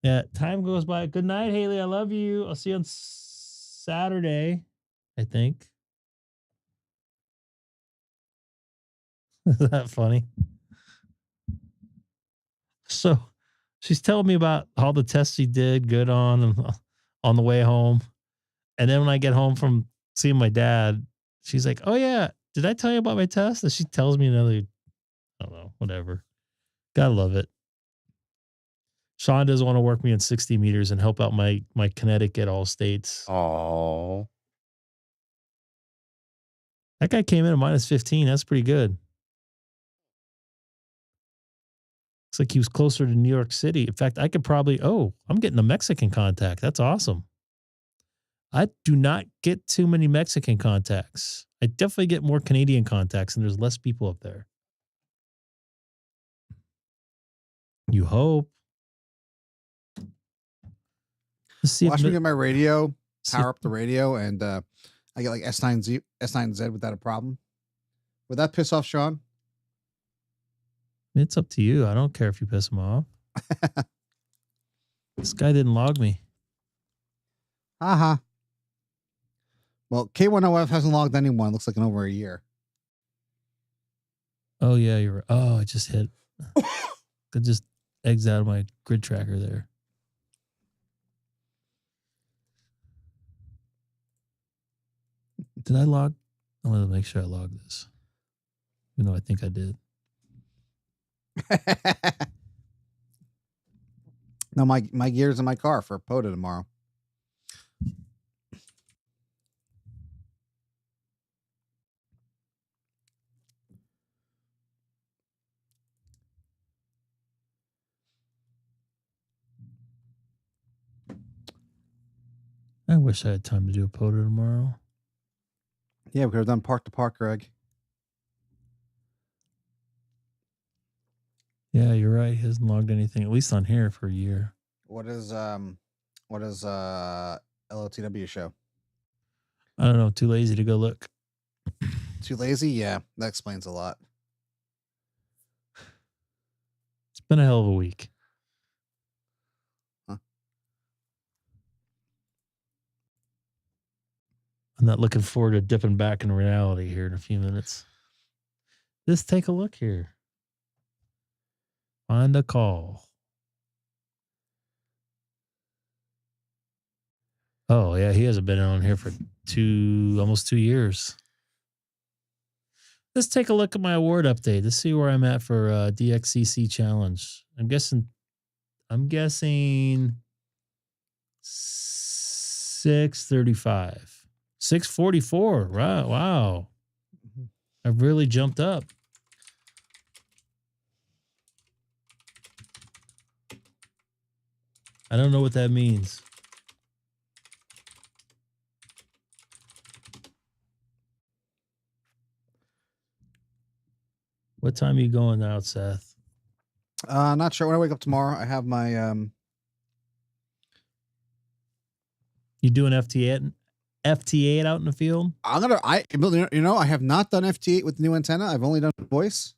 Yeah, time goes by. Good night, Haley. I love you. I'll see you on Saturday, I think. Is that funny? So she's telling me about all the tests she did good on the way home. And then when I get home from seeing my dad, she's like, oh, yeah, did I tell you about my test? And she tells me another, I don't know, whatever. Gotta love it. Sean doesn't want to work me in 60 meters and help out my Connecticut all states. Oh, That guy came in at minus 15. That's pretty good. Looks like he was closer to New York City. In fact, I could probably, I'm getting a Mexican contact. That's awesome. I do not get too many Mexican contacts. I definitely get more Canadian contacts, and there's less people up there. You hope. Let's see. Watch me get my radio, power up the radio, and I get like S9Z without a problem. Would that piss off Sean? It's up to you. I don't care if you piss him off. This guy didn't log me. Uh-huh. Well, K10F hasn't logged anyone. Looks like in over a year. Oh, yeah, you're right. Oh, I just hit. I just eggs out of my grid tracker there. Did I log? I want to make sure I log this. Even though I think I did. No, my gear's in my car for POTA tomorrow. I wish I had time to do a POTA tomorrow. Yeah, we could have done park to park, Greg. Yeah, you're right. He hasn't logged anything, at least on here, for a year. What is LOTW show? I don't know. Too lazy to go look. Too lazy? Yeah, that explains a lot. It's been a hell of a week. Huh. I'm not looking forward to dipping back in reality here in a few minutes. Just take a look here. Find a call. Oh, yeah, he hasn't been on here for almost 2 years. Let's take a look at my award update. Let's see where I'm at for DXCC challenge. I'm guessing 635. 644. Right. Wow. I've really jumped up. I don't know what that means. What time are you going out, Seth? Not sure. When I wake up tomorrow, I have my You doing FT8 out in the field? I have not done FT8 with the new antenna. I've only done voice.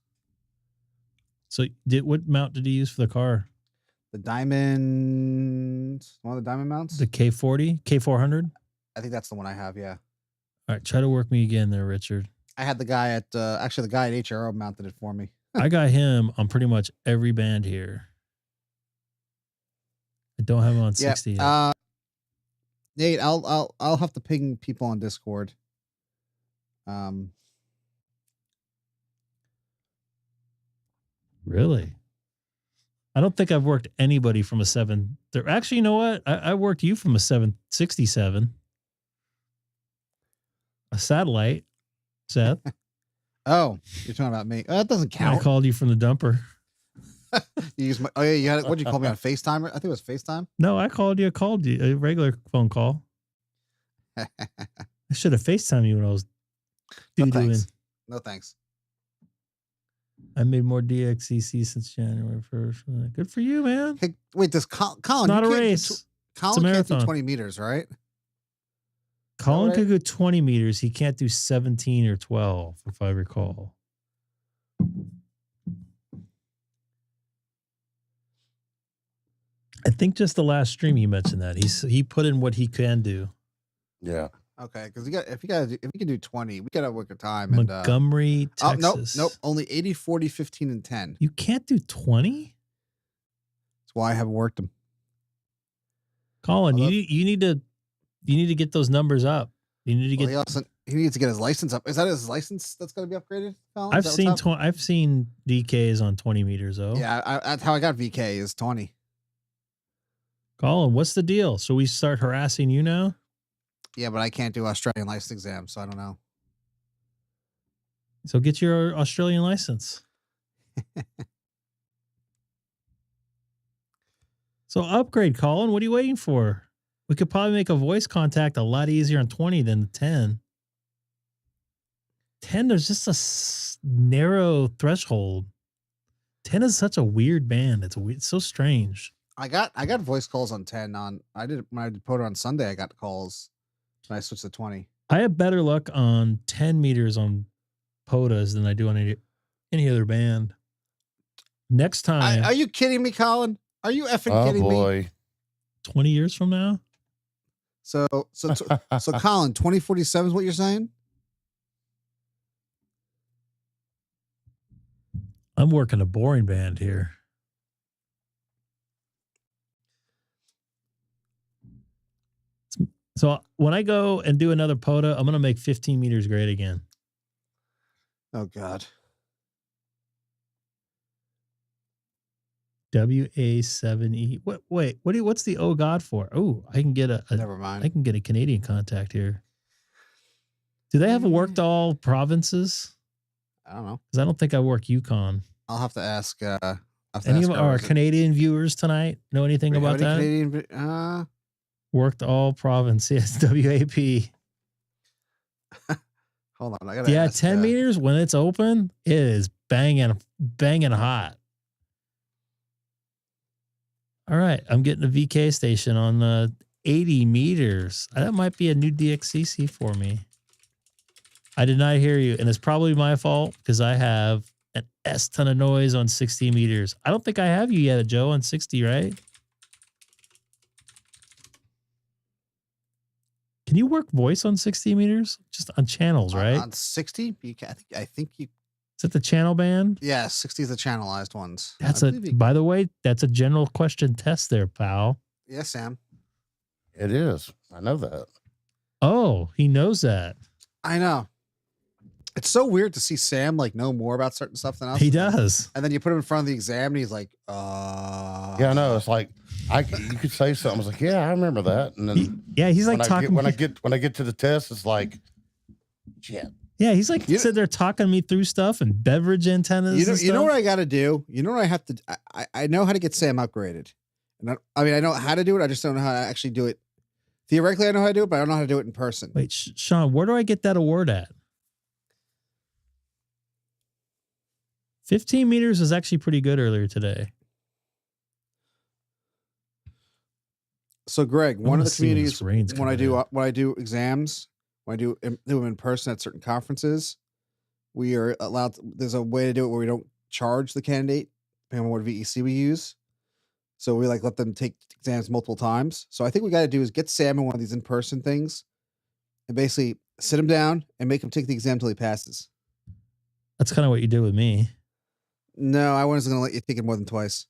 So what mount did you use for the car? The diamond, one of the diamond mounts. The K40, K400? I think that's the one I have. Yeah. All right, try to work me again there, Richard. I had the guy at HRO mounted it for me. I got him on pretty much every band here. I don't have him on Yeah. 60 yet. Nate, I'll have to ping people on Discord. Really? I don't think I've worked anybody from a 7. Actually, you know what? I worked you from a 767. A satellite, Seth. Oh, you're talking about me. That doesn't I count. called you from the dumper. You used my, oh yeah, you had what'd you call me on FaceTime? I think it was FaceTime. No, I called you a regular phone call. I should have FaceTimed you when I was No doing. thanks. No thanks. I made more DXCC since January 1st. Good for you, man. Hey, wait, does Colin? It's not you a can't do race. Colin can't do marathon. 20 meters, right? Colin right? could go 20 meters. He can't do 17 or 12, if I recall. I think just the last stream he mentioned that. He put in what he can do. Yeah. Okay, because if you can do 20, we gotta work a time. And Montgomery, oh, Texas. nope. Only 80, 40, 15, and 10. You can't do 20? That's why I haven't worked them. Colin, Although- you need to get those numbers up. You need to get. He needs to get his license up. Is that his license that's going to be upgraded? Colin? I've Is that what's seen up? I've seen DKs on 20 meters though. Yeah, that's how I got VK is 20. Colin, what's the deal? So we start harassing you now? Yeah, but I can't do Australian license exam, so I don't know. So get your Australian license. So upgrade, Colin. What are you waiting for? We could probably make a voice contact a lot easier on 20 than the 10. 10, there's just a narrow threshold. 10 is such a weird band. It's so strange. I got voice calls on 10 on when I did POTA on Sunday, I got calls. When I switched to 20. I have better luck on 10 meters on POTAs than I do on any other band. Next time. Are you kidding me, Colin? Are you effing kidding me? 20 years from now? So Colin, 2047 is what you're saying? I'm working a boring band here. So when I go and do another POTA, I'm going to make 15 meters great again. Oh, God. WA7E. What's the oh God for? Oh, I can get Never mind. I can get a Canadian contact here. Do they have worked all provinces? I don't know. Because I don't think I work Yukon. I'll have to ask. Any of our Canadian viewers tonight know anything about that? Canadian, Worked all provinces. WAP. hold on. I gotta Yeah, ask, 10 meters when it's open, it is banging hot. All right, I'm getting a VK station on 80 meters. That might be a new DXCC for me. I did not hear you, and it's probably my fault because I have an S ton of noise on 60 meters. I don't think I have you yet, Joe, on 60, right? Can you work voice on 60 meters? Just on channels, right? On 60, you can, I think you. Is it the channel band? Yeah, 60 is the channelized ones. That's by the way, that's a general question test there, pal. Yeah, Sam. It is. I know that. Oh, he knows that. I know. It's so weird to see Sam like know more about certain stuff than us. He does. And then you put him in front of the exam and he's like, Yeah, I know. It's like you could say something. I was like, yeah, I remember that. And then he's like talking. when I get to the test, it's like, shit. Yeah, he's like sitting there talking me through stuff and beverage antennas. You know what I got to do? You know what I have to? I know how to get Sam upgraded. And I know how to do it. I just don't know how to actually do it. Theoretically, I know how to do it, but I don't know how to do it in person. Wait, Sean, where do I get that award at? 15 meters was actually pretty good earlier today. So, Greg, one of the communities when I do exams, when I do them in person at certain conferences, we are allowed. There's a way to do it where we don't charge the candidate depending on what VEC we use. So we let them take exams multiple times. So I think we got to do is get Sam in one of these in-person things, and basically sit him down and make him take the exam until he passes. That's kind of what you did with me. No, I wasn't going to let you take it more than twice.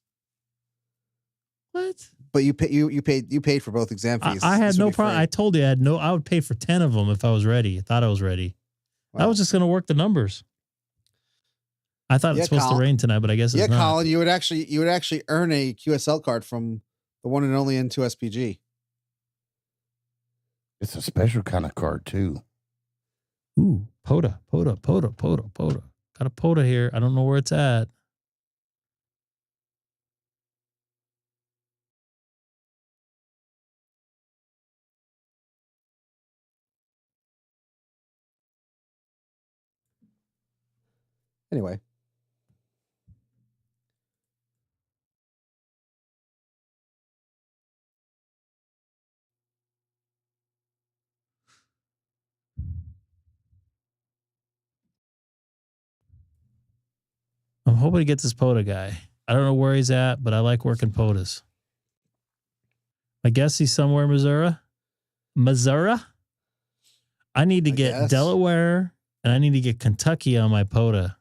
What? But you paid for both exam fees. I had This would no be problem. free. I told you I would pay for 10 of them if I was ready. I thought I was ready. I Wow. was just going to work the numbers. I thought Yeah, it's supposed to Colin. rain tonight, but I guess Yeah, it's not. Colin, you would actually earn a QSL card from the one and only N2SPG. It's a special kind of card too. Ooh, POTA. Got a POTA here. I don't know where it's at. Anyway. I'm hoping to get this POTA guy. I don't know where he's at, but I like working POTAs. I guess he's somewhere in Missouri. I need to get guess. Delaware and I need to get Kentucky on my POTA.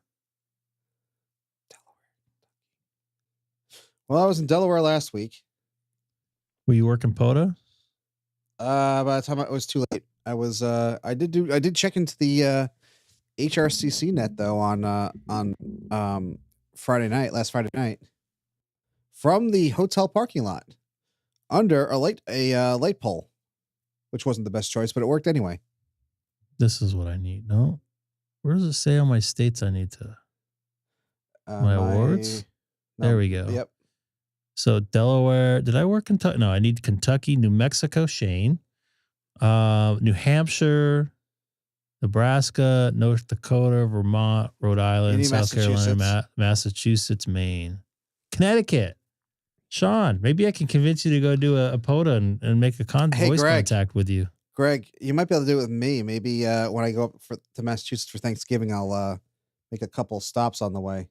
Well, I was in Delaware last week. Were you working POTA? By the time it was too late, I was. I did check into the HRCC net though on last Friday night, from the hotel parking lot, under a light pole, which wasn't the best choice, but it worked anyway. This is what I need. No, where does it say on my states I need to? My awards? There we go. Yep. So Delaware, did I work Kentucky? No, I need Kentucky, New Mexico, Shane, New Hampshire, Nebraska, North Dakota, Vermont, Rhode Island, South Carolina, Massachusetts, Maine, Connecticut. Sean, maybe I can convince you to go do a POTA and make a voice Greg. contact with you. Greg, you might be able to do it with me. Maybe when I go up to Massachusetts for Thanksgiving, I'll make a couple stops on the way.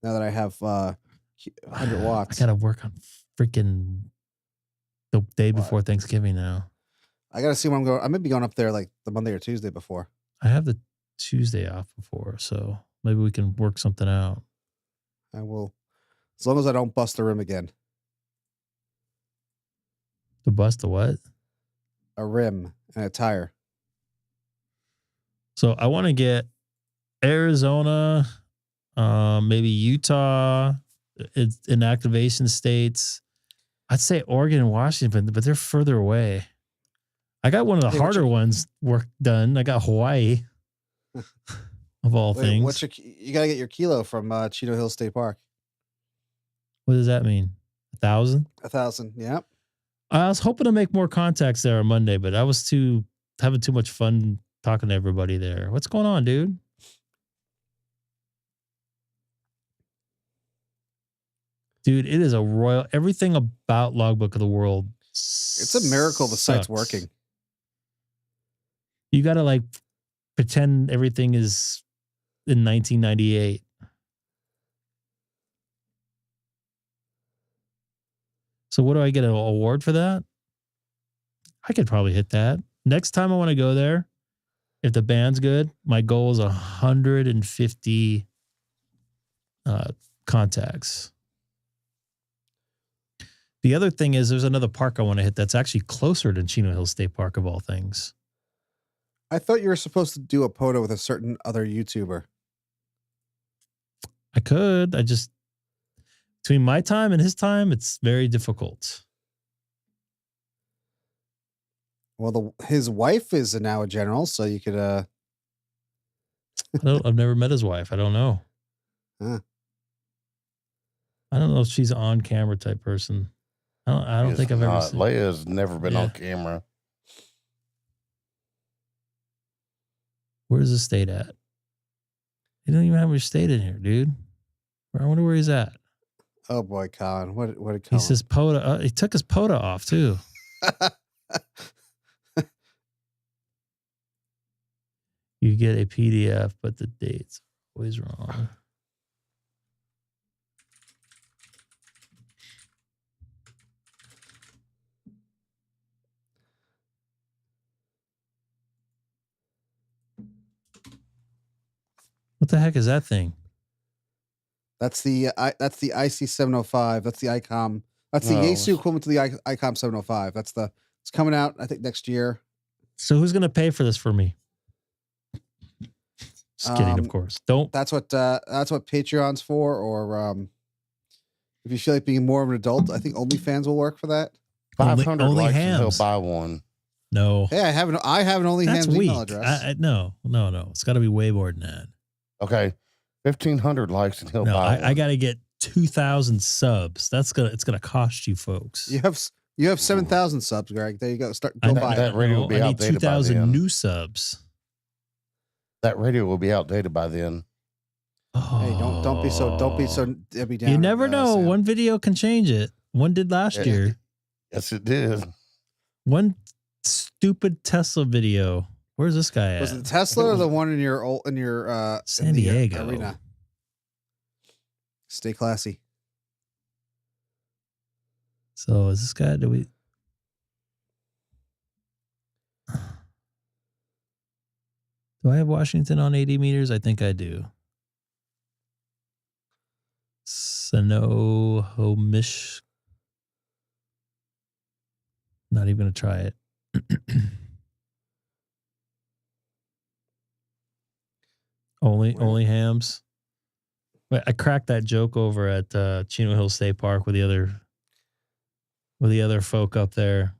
Now that I have 100 watts. I got to work on freaking the day before Thanksgiving now. I got to see when I'm going. I may be going up there like the Monday or Tuesday before. I have the Tuesday off before, so maybe we can work something out. I will, as long as I don't bust the rim again. To bust the what? A rim and a tire. So I want to get Arizona, maybe Utah, in activation states. I'd say Oregon and Washington, but they're further away. I got one of the harder ones work done. I got Hawaii, of all things. You got to get your kilo from Cheeto Hill State Park. What does that mean? 1,000? 1,000. Yep. I was hoping to make more contacts there on Monday, but I was having too much fun talking to everybody there. What's going on, dude? Dude, it is everything about Logbook of the World. It's a miracle the site's working. You got to pretend everything is in 1998. So what do I get, an award for that? I could probably hit that. Next time I want to go there, if the band's good, my goal is 150 contacts. The other thing is there's another park I want to hit that's actually closer than Chino Hills State Park, of all things. I thought you were supposed to do a POTA with a certain other YouTuber. I could. Between my time and his time, it's very difficult. Well, his wife is now a general, so you could. I've never met his wife. I don't know. Huh. I don't know if she's an on-camera type person. I don't think I've ever seen. Leia's never been on camera. Where's the state at? You don't even have your state in here, dude. I wonder where he's at. Oh boy, Colin! What did Colin? He says POTA. He took his POTA off too. You get a PDF, but the date's always wrong. What the heck is that thing? That's the IC-705. That's the Icom That's the No, Yaesu it's- equivalent to the Icom 705. It's coming out, I think, next year. So who's gonna pay for this for me? Just kidding, of Um, course. Don't. That's what Patreon's for, or if you feel like being more of an adult, I think OnlyFans will work for that. 500 only likes and he'll hams. buy one. No. Hey, I have an That's OnlyFans weak. email address. No. It's got to be way more than that. Okay, 1,500 likes and he'll No, buy one. I got to get 2,000 subs. It's gonna cost you folks. You have 7,000 subs, Greg. There you go. Go buy that it. radio will be I need outdated by 2,000 then. new subs. That radio will be outdated by then. Hey, don't be so Debbie Downer. You never know. Sam. One video can change it. One did last Yeah. year. Yes, it did. One stupid Tesla video. Where's this guy at? Was it the Tesla or the one in your San in the Diego. arena? Stay classy. So is this guy? Do we? Do I have Washington on 80 meters? I think I do. Sanohomish. Not even gonna try it. only hams. Wait, I cracked that joke over at Chino Hill State Park with the other folk up there.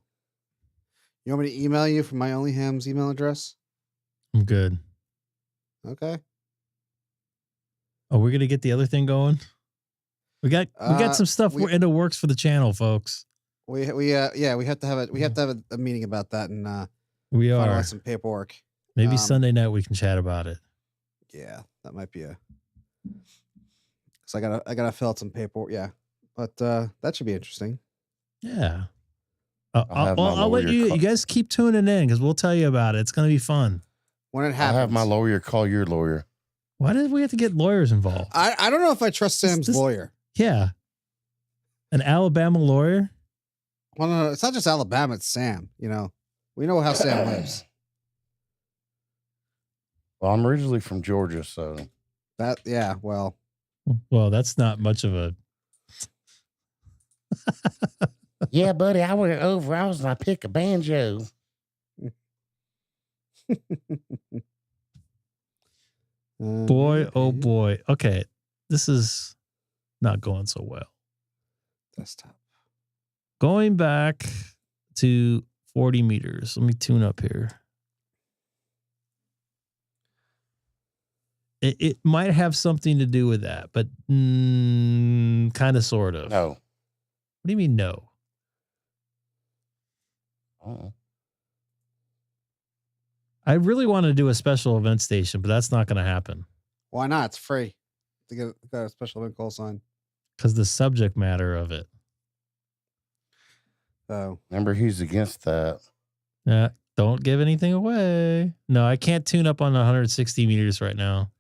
You want me to email you from my OnlyHams email address? I'm good. Okay. Oh, we're gonna get the other thing going. We got some stuff in the works for the channel, folks. We have to have a meeting about that and We are. finalize some paperwork. Maybe Sunday night we can chat about it. Yeah, that might be so I gotta fill out some paperwork. Yeah, but that should be interesting. Yeah. I'll have my I'll let lawyer you call- guys keep tuning in because we'll tell you about it. It's gonna be fun. When it I'll happens, have my lawyer call your lawyer. Why did we have to get lawyers involved? I don't know if I trust Sam's This- lawyer. Yeah. An Alabama lawyer? Well, no, it's not just Alabama. It's Sam. You know, we know how Sam lives. Well, I'm originally from Georgia, so Well, Well, that's not much of a. yeah, buddy, I went over. I was like, pick a banjo. Boy, oh boy. Okay. This is not going so well. Desktop. Going back to 40 meters. Let me tune up here. It might have something to do with that, but kind of, sort of. No. What do you mean, no? Oh. I really want to do a special event station, but that's not going to happen Why not? It's free. To get got a special event call sign. because the subject matter of it. So Remember, he's against that. Yeah, don't give anything away. No, I can't tune up on 160 meters right now.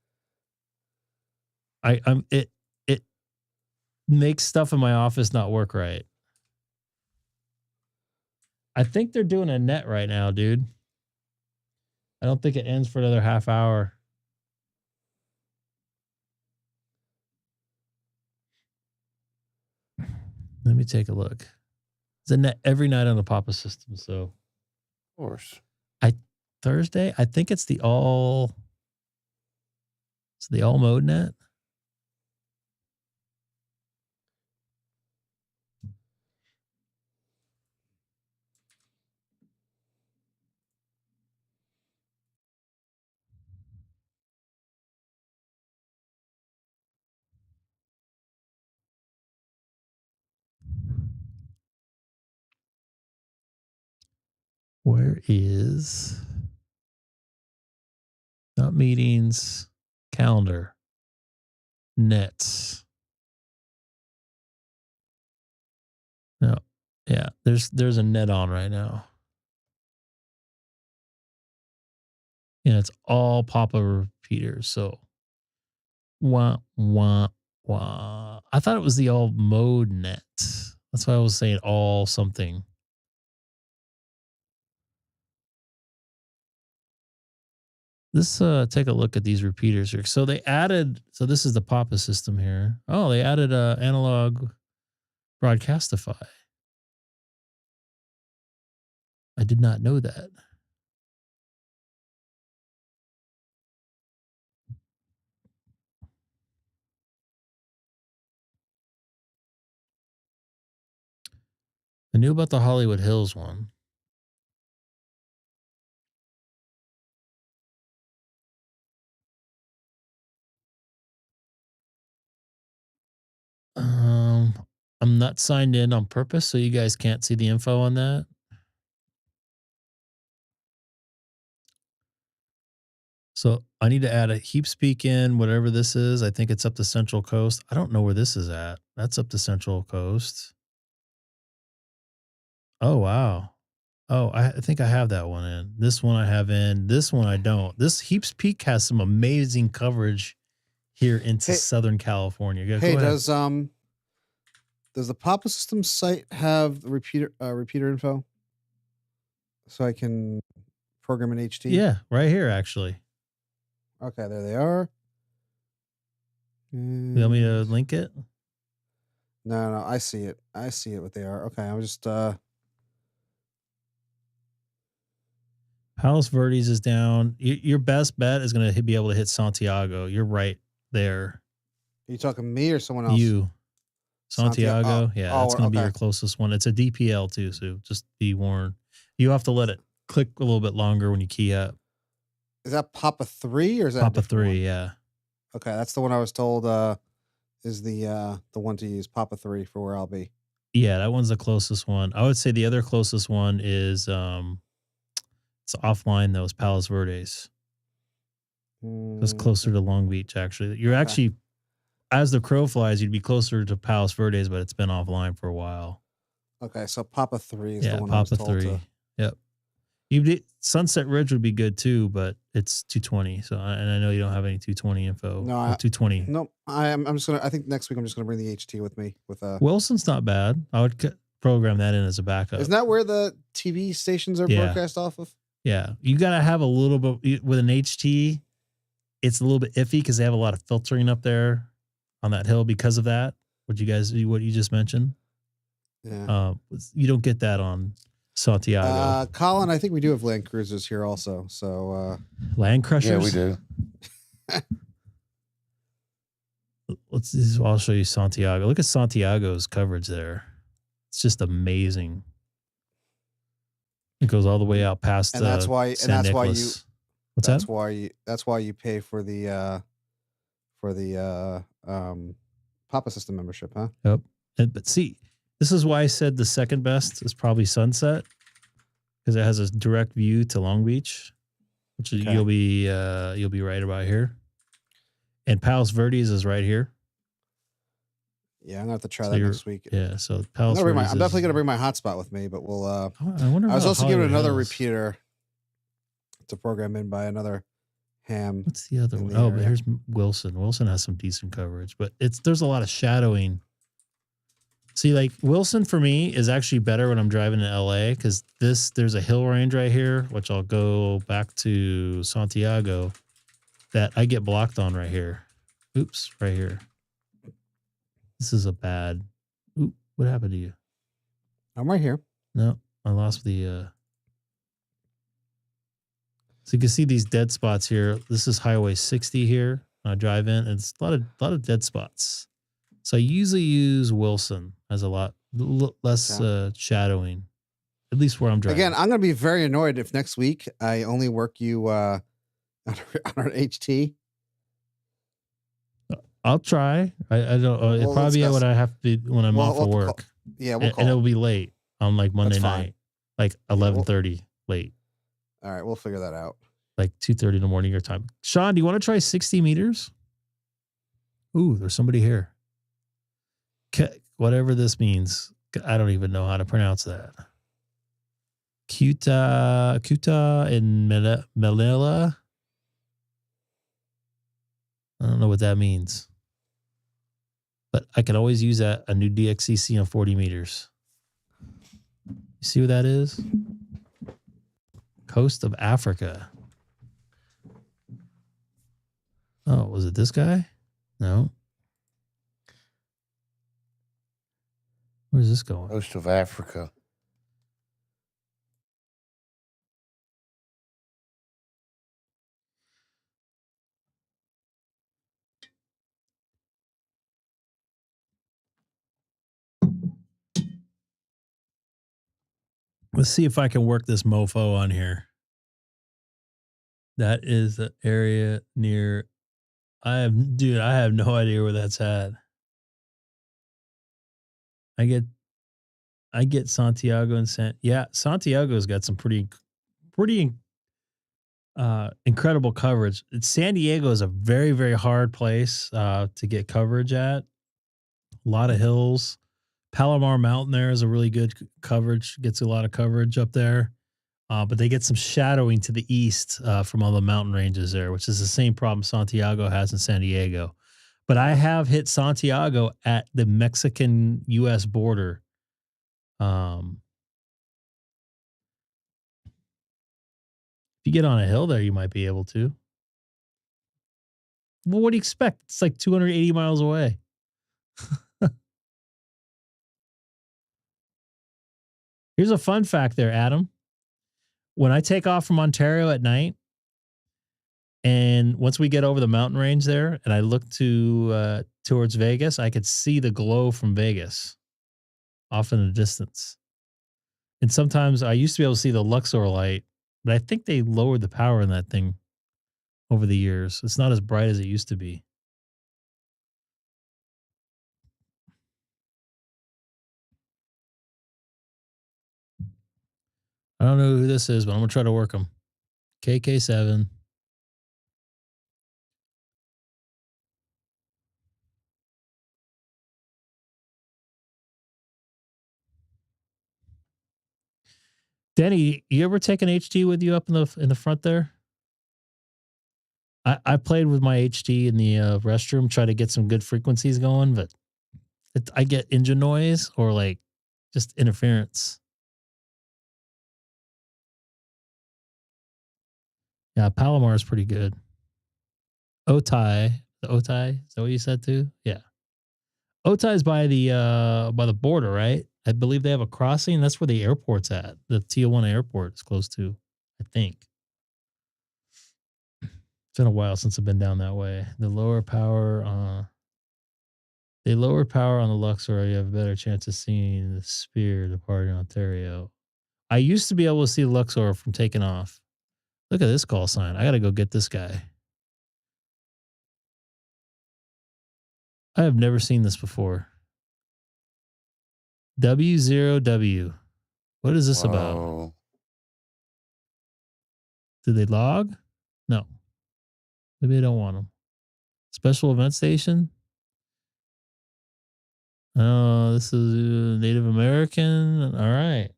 It makes stuff in my office not work right. I think they're doing a net right now, dude. I don't think it ends for another half hour. Let me take a look. It's a net every night on the Papa system. So Of course. Thursday, I think it's the all mode net. Where is not meetings, calendar, nets? No, yeah, there's a net on right now. Yeah, it's all Papa repeaters. So, wah wah wah. I thought it was the all mode net. That's why I was saying all something. Let's take a look at these repeaters here. So they added, so this is the Papa system here. Oh, they added analog Broadcastify. I did not know that. I knew about the Hollywood Hills one. I'm not signed in on purpose, so you guys can't see the info on that. So I need to add a heap speak in, whatever this is. I think it's up the Central Coast. I don't know where this is at. That's up the Central Coast. Oh, wow. Oh, I think I have that one in. This one I have in. This one I don't. This Heaps Peak has some amazing coverage here into Southern California. Go Hey, ahead. Does the POTA system site have the repeater info? So I can program an HT? Yeah, right here, actually. Okay, there they are. You want me to link it? No, I see it. I see it, what they are. Okay, I'm just Palos Verdes is down. Your best bet is going to be able to hit Santiago. You're right there. Are you talking me or someone else? You. Santiago. Oh, Yeah, that's going to be your closest one. It's a DPL too, so just be warned. You have to let it click a little bit longer when you key up. Is that Papa 3 or is that Papa 3? Yeah. Okay, that's the one I was told is the one to use, Papa 3, for where I'll be. Yeah, that one's the closest one. I would say the other closest one is it's offline though, it's Palos Verdes. It's closer to Long Beach, actually. You're actually, as the crow flies, you'd be closer to Palos Verdes, but it's been offline for a while. Okay, so Papa 3 is the one Papa I was told 3. to. Yep. Sunset Ridge would be good too, but it's 220. So, and I know you don't have any 220 info. No, 220. No, I'm just gonna. I think next week I'm just gonna bring the HT with me. With Wilson's not bad. I would program that in as a backup. Isn't that where the TV stations are broadcast off of? Yeah, you gotta have a little bit with an HT. It's a little bit iffy because they have a lot of filtering up there on that hill because of that. What you just mentioned. Yeah. You don't get that on Santiago. Colin, I think we do have Land Cruisers here also. So Land Crushers. Yeah, we do. I'll show you Santiago. Look at Santiago's coverage there. It's just amazing. It goes all the way out past and that's why San Nicolas. What's that's that? That's why you pay for the Papa system membership, huh? Yep. But see, this is why I said the second best is probably Sunset, because it has a direct view to Long Beach, which you'll be right about here. And Palos Verdes is right here. Yeah, I'm gonna have to try that next week. Yeah, so Palos I'm Verdes definitely gonna bring my hotspot with me, but we'll. I wonder. I was also given another Hills. repeater to program in by another ham. What's the other one? Oh, but here's Wilson. Wilson has some decent coverage, but there's a lot of shadowing. See, like Wilson for me is actually better when I'm driving in LA because there's a hill range right here, which I'll go back to Santiago, that I get blocked on right here. Oops, right here. This is a bad. Oop, what happened to you? I'm right here. No, I lost the. So you can see these dead spots here. This is Highway 60 here. I drive in, and it's a lot of dead spots. So I usually use Wilson as a lot less shadowing, at least where I'm driving. Again, I'm going to be very annoyed if next week I only work you on an HT. I'll try. I don't. It'll probably be what I have to do when I'm off of work. We'll call. And it'll be late on like Monday night, like 11:30 late. All right, we'll figure that out. Like 2:30 in the morning your time. Sean, do you want to try 60 meters? Ooh, there's somebody here. Whatever this means, I don't even know how to pronounce that. Kuta in Manila. I don't know what that means, but I can always use a new DXCC on 40 meters. You see what that is? Coast of Africa. Oh, was it this guy? No. Where's this going? Coast of Africa. Let's see if I can work this mofo on here. That is the area near. I have no idea where that's at. I get Santiago and Santiago's got some pretty incredible coverage. San Diego is a very, very hard place to get coverage at. A lot of hills. Palomar Mountain there is a really good coverage. Gets a lot of coverage up there. But they get some shadowing to the east from all the mountain ranges there, which is the same problem Santiago has in San Diego. But I have hit Santiago at the Mexican-U.S. border. If you get on a hill there, you might be able to. Well, what do you expect? It's like 280 miles away. Here's a fun fact there, Adam. When I take off from Ontario at night, and once we get over the mountain range there, and I look towards Vegas, I could see the glow from Vegas off in the distance. And sometimes I used to be able to see the Luxor light, but I think they lowered the power in that thing over the years. It's not as bright as it used to be. I don't know who this is, but I'm going to try to work them. KK7. Denny, you ever take an HD with you up in the front there? I played with my HD in the restroom, try to get some good frequencies going, but I get engine noise or like just interference. Yeah, Palomar is pretty good. Otai, is that what you said too? Yeah. Otai is by the border, right? I believe they have a crossing. That's where the airport's at. The Tijuana airport is close to, I think. It's been a while since I've been down that way. They lower power on the Luxor. You have a better chance of seeing the Spear departing Ontario. I used to be able to see Luxor from taking off. Look at this call sign. I got to go get this guy. I have never seen this before. W0W. What is this about? Did they log? No. Maybe they don't want them. Special event station? Oh, this is Native American. All right.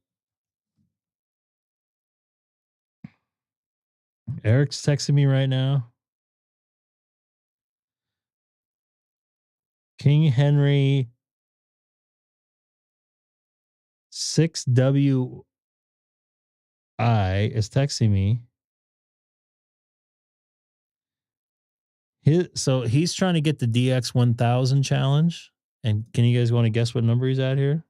Eric's texting me right now. King Henry 6WI is texting me. So he's trying to get the DX1000 challenge. And can you guys want to guess what number he's at here?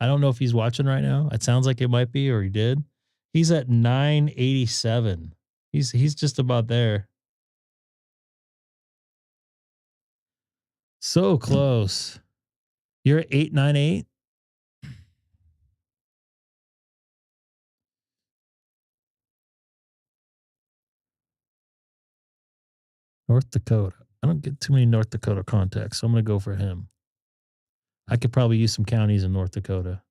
I don't know if he's watching right now. It sounds like it might be, or he did. He's at 987. He's just about there. So close. You're at 898? North Dakota. I don't get too many North Dakota contacts, so I'm going to go for him. I could probably use some counties in North Dakota.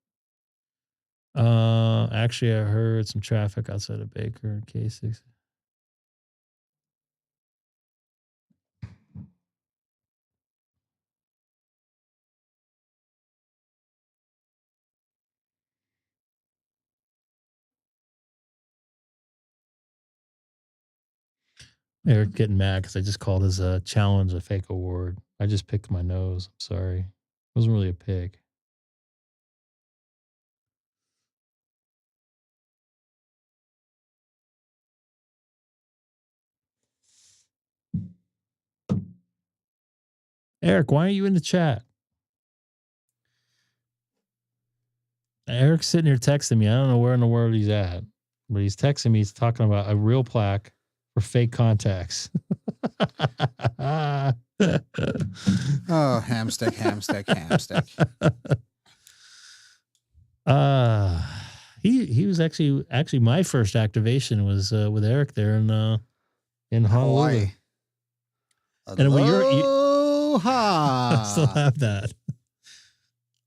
Actually, I heard some traffic outside of Baker and K6. Eric getting mad because I just called his challenge a fake award. I just picked my nose. I'm sorry. It wasn't really a pick. Eric, why aren't you in the chat? Eric's sitting here texting me. I don't know where in the world he's at, but he's texting me. He's talking about a real plaque for fake contacts. Oh, hamstick. He was actually my first activation was with Eric there in Honolulu. Hawaii. And when Aloha. I still have that.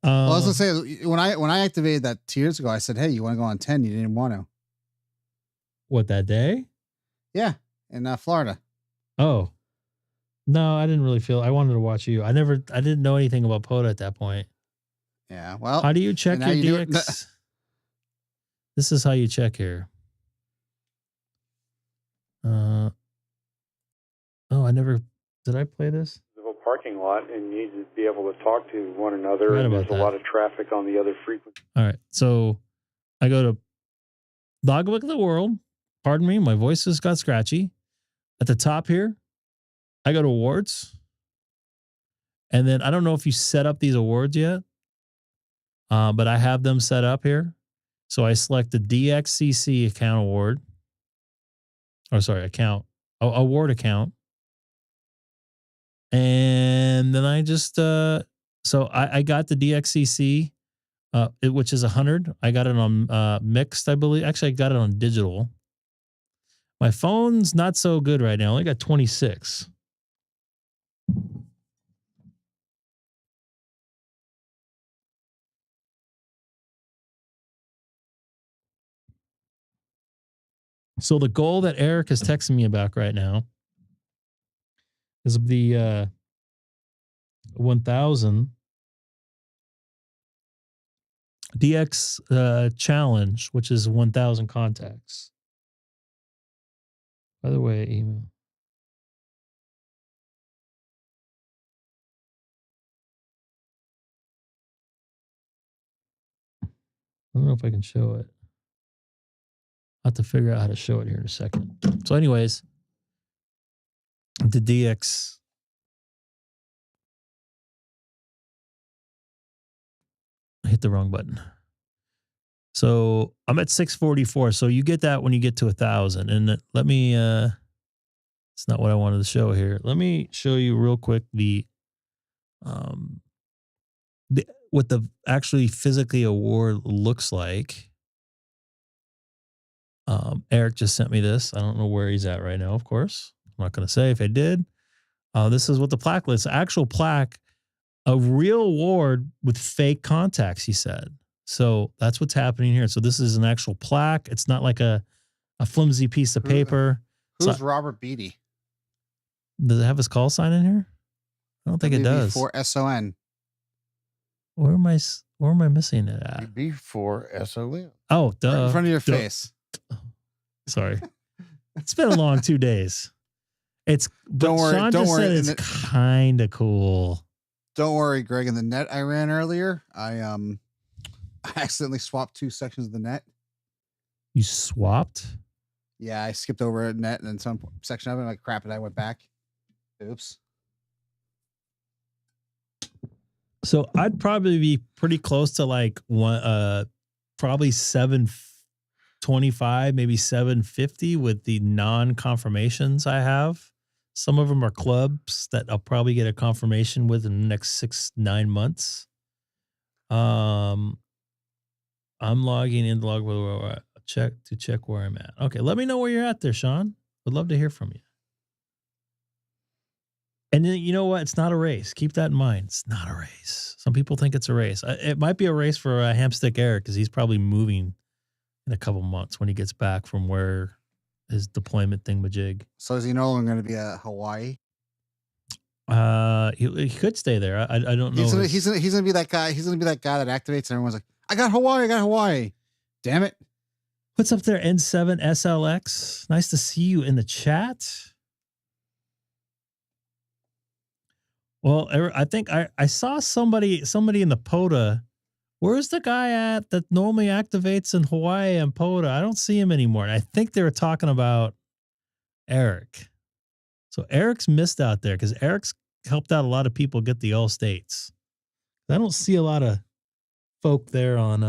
Well, I was gonna say when I activated that 2 years ago, I said, "Hey, you want to go on 10?" You didn't want to. What, that day? Yeah, in Florida. Oh, no, I didn't really feel. I wanted to watch you. I didn't know anything about POTA at that point. Yeah. Well, How do you check now your you do it. DX? This is how you check here. Oh, I never. Did I play this? Of a parking lot, and you need to be able to talk to one another. Forgot And about there's that. a lot of traffic on the other frequency. All right. So I go to Logbook of the World. Pardon me, my voice just got scratchy. At the top here, I go to awards. And then I don't know if you set up these awards yet, but I have them set up here. So I select the DXCC account award. Or sorry, award account. And then I just, so I got the DXCC, which is 100. I got it on mixed, I believe. Actually, I got it on digital. My phone's not so good right now. I only got 26. So the goal that Eric is texting me about right now is the 1000 DX challenge, which is 1000 contacts. By the way, email. I don't know if I can show it. I'll have to figure out how to show it here in a second. So anyways, the DX. I hit the wrong button. So I'm at 644. So you get that when you get to 1,000. And let me, it's not what I wanted to show here. Let me show you real quick what the actually physically award looks like. Eric just sent me this. I don't know where he's at right now, of course. I'm not going to say if I did. This is what the plaque list, actual plaque, a real award with fake contacts, he said. So that's what's happening here. So this is an actual plaque. It's not like a flimsy piece of paper. Who's Robert Beatty? Does it have his call sign in here? I don't think it does. For SON. Where am I missing it at? B4 SON. Oh, duh. Right in front of your face. Sorry. It's been a long 2 days. Don't worry. Sean just said it's kind of cool. Don't worry, Greg. In the net I ran earlier, I accidentally swapped 2 sections of the net. You swapped? Yeah, I skipped over a net and then some section of it. I'm like, crap, and I went back. Oops. So I'd probably be pretty close to like probably 725, maybe 750 with the non-confirmations I have. Some of them are clubs that I'll probably get a confirmation with in the next 6-9 months. I'm logging into Logbook to check where I'm at. Okay, let me know where you're at there, Sean. Would love to hear from you. And then, you know what? It's not a race. Keep that in mind. It's not a race. Some people think it's a race. It might be a race for Hamstick Eric because he's probably moving in a couple months when he gets back from where his deployment thingamajig. So is he no longer going to be at Hawaii? He could stay there. I don't know. He's gonna be that guy. He's gonna be that guy that activates and everyone's like, I got Hawaii. Damn it. What's up there, N7SLX? Nice to see you in the chat. Well, I think I saw somebody in the POTA. Where's the guy at that normally activates in Hawaii and POTA? I don't see him anymore. And I think they were talking about Eric. So Eric's missed out there because Eric's helped out a lot of people get the all states. I don't see a lot of folk there on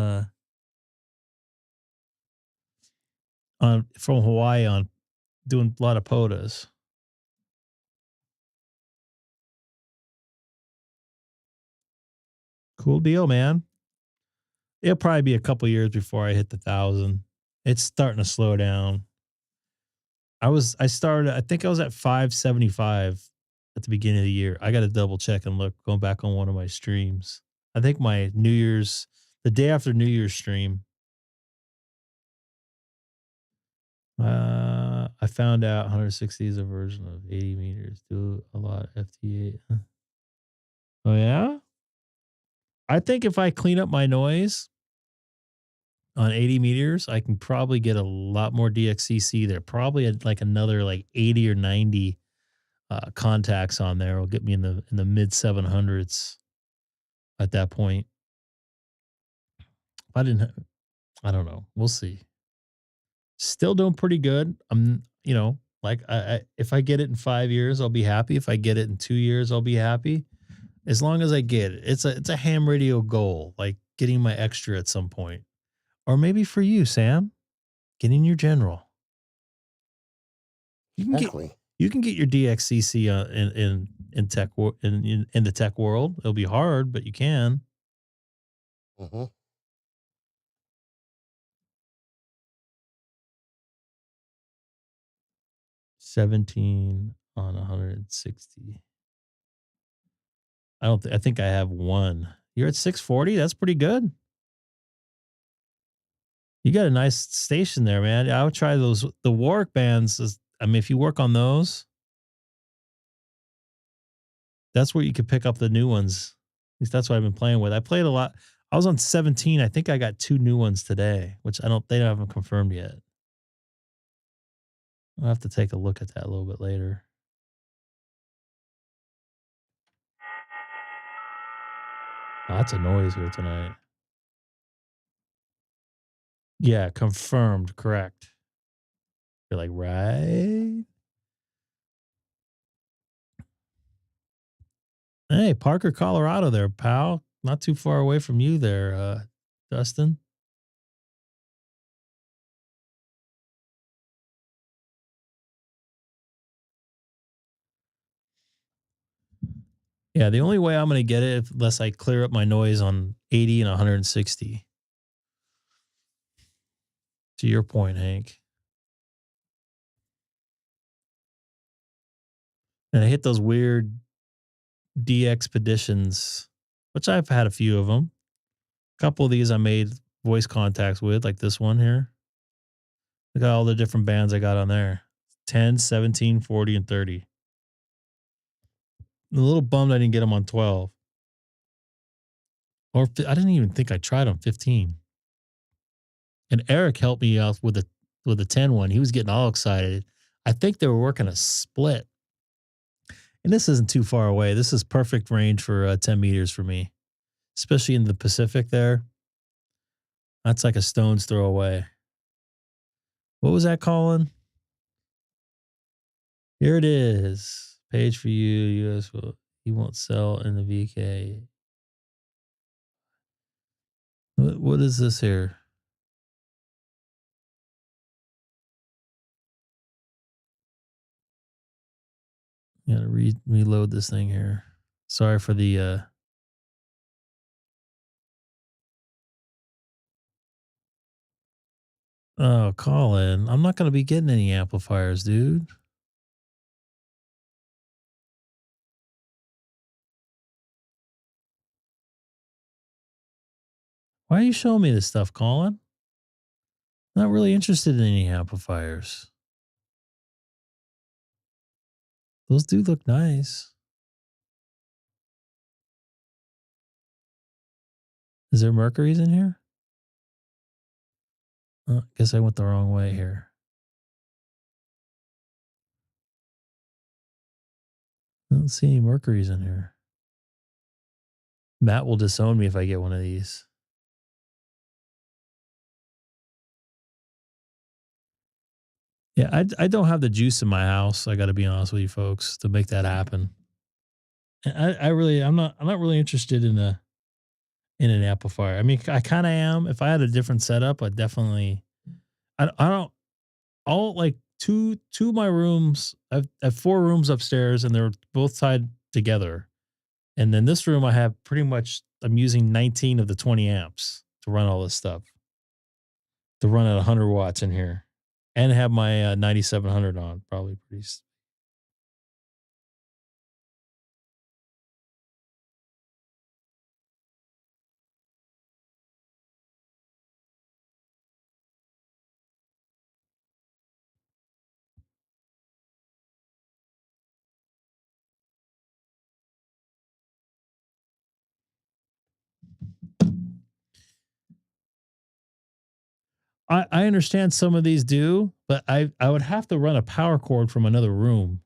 from Hawaii on doing a lot of POTAs. Cool deal, man. It'll probably be a couple years before I hit the 1,000. It's starting to slow down. I think I was at 575 at the beginning of the year. I got to double check and look, going back on one of my streams. I think my the day after New Year's stream, I found out 160 is a version of 80 meters. Do a lot of FT8. Oh, yeah? I think if I clean up my noise on 80 meters, I can probably get a lot more DXCC there. Probably like another like 80 or 90 contacts on there will get me in the mid 700s at that point. I don't know. We'll see. Still doing pretty good. I'm, like if I get it in 5 years, I'll be happy. If I get it in 2 years, I'll be happy. As long as I get it. It's a ham radio goal, like getting my extra at some point. Or maybe for you, Sam, getting your general. You can get your DXCC in tech in the tech world. It'll be hard, but you can. Mm-hmm. $17 on 160. I think I have one. You're at 640. That's pretty good. You got a nice station there, man. I would try the Warwick bands. If you work on those, that's where you could pick up the new ones. At least that's what I've been playing with. I played a lot. I was on 17. I think I got 2 new ones today, which they haven't confirmed yet. I'll have to take a look at that a little bit later. Lots of noise here tonight. Yeah, confirmed. Correct. You're like, right? Hey, Parker, Colorado there, pal. Not too far away from you there, Dustin. Yeah, the only way I'm going to get it unless I clear up my noise on 80 and 160. To your point, Hank. And I hit those weird DXpeditions, which I've had a few of them. A couple of these I made voice contacts with, like this one here. Look at all the different bands I got on there. 10, 17, 40, and 30. I'm a little bummed I didn't get them on 12. Or I didn't even think I tried on 15. And Eric helped me out with the 10 one. He was getting all excited. I think they were working a split. And this isn't too far away. This is perfect range for 10 meters for me, especially in the Pacific there. That's like a stone's throw away. What was that, Colin? Here it is. Page for you. US you won't sell in the VK. What is this here? Gotta reload this thing here. Sorry for the oh, Colin, I'm not gonna be getting any amplifiers, dude. Why are you showing me this stuff, Colin? Not really interested in any amplifiers. Those do look nice. Is there Mercury's in here? Oh, guess I went the wrong way here. I don't see any Mercury's in here. Matt will disown me if I get one of these. Yeah, I don't have the juice in my house. I got to be honest with you folks to make that happen. I'm not really interested in an amplifier. I mean, I kind of am. If I had a different setup, I definitely. I don't. all like two of my rooms. I have 4 rooms upstairs, and they're both tied together. And then this room, I have pretty much. I'm using 19 of the 20 amps to run all this stuff. To run at 100 watts in here, and have my 9700 on. Probably pretty. I understand some of these do, but I would have to run a power cord from another room,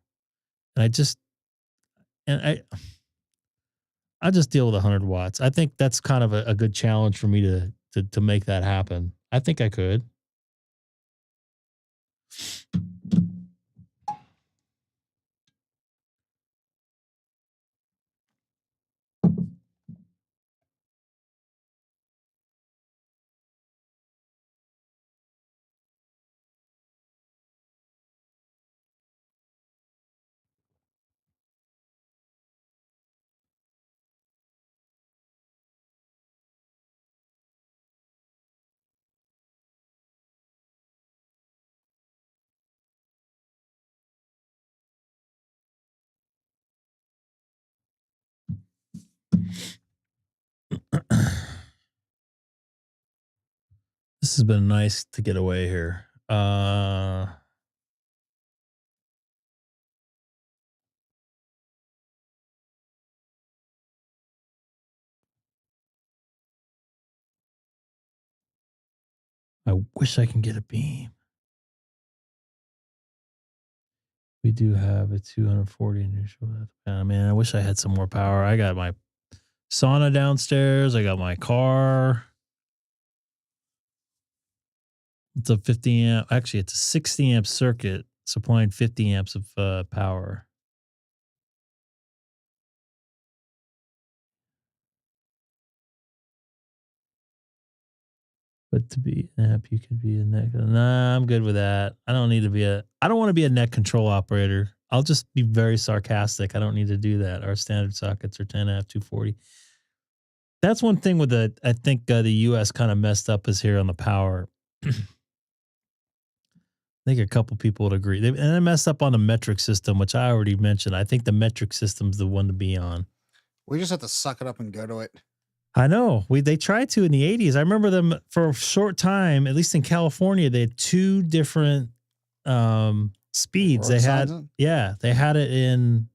and I just deal with 100 watts. I think that's kind of a good challenge for me to make that happen. I think I could. This has been nice to get away here. I wish I can get a beam. We do have a 240 initial. Man, I wish I had some more power. I got my sauna downstairs. I got my car. It's a 50 amp. Actually, it's a 60 amp circuit supplying 50 amps of power. But to be an app, you could be a neck. Nah, I'm good with that. I don't need to be I don't want to be a net control operator. I'll just be very sarcastic. I don't need to do that. Our standard sockets are 10 amp 240. That's one thing with I think the US kind of messed up is here on the power. I think a couple people would agree. And they messed up on the metric system, which I already mentioned. I think the metric system's the one to be on. We just have to suck it up and go to it. I know. They tried to in the 80s. I remember them for a short time, at least in California, they had 2 different speeds. They had they had it in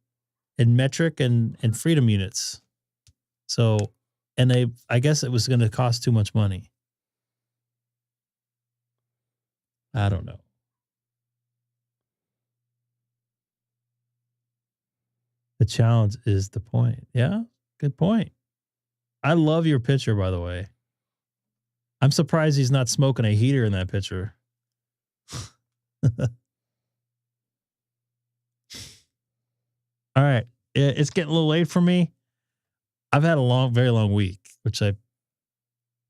metric and freedom units. So, and I guess it was going to cost too much money. I don't know. The challenge is the point. Yeah, good point. I love your picture, by the way. I'm surprised he's not smoking a heater in that picture. All right. It's getting a little late for me. I've had a very long week, which I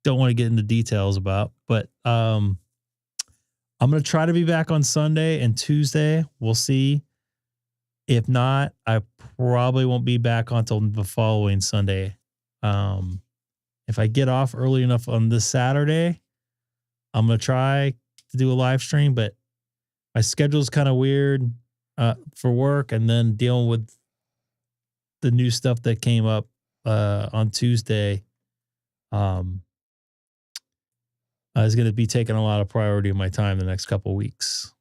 don't want to get into details about, but I'm going to try to be back on Sunday and Tuesday. We'll see. If not, I probably won't be back until the following Sunday. If I get off early enough on this Saturday, I'm going to try to do a live stream, but my schedule is kind of weird for work, and then dealing with the new stuff that came up on Tuesday is going to be taking a lot of priority of my time the next couple of weeks.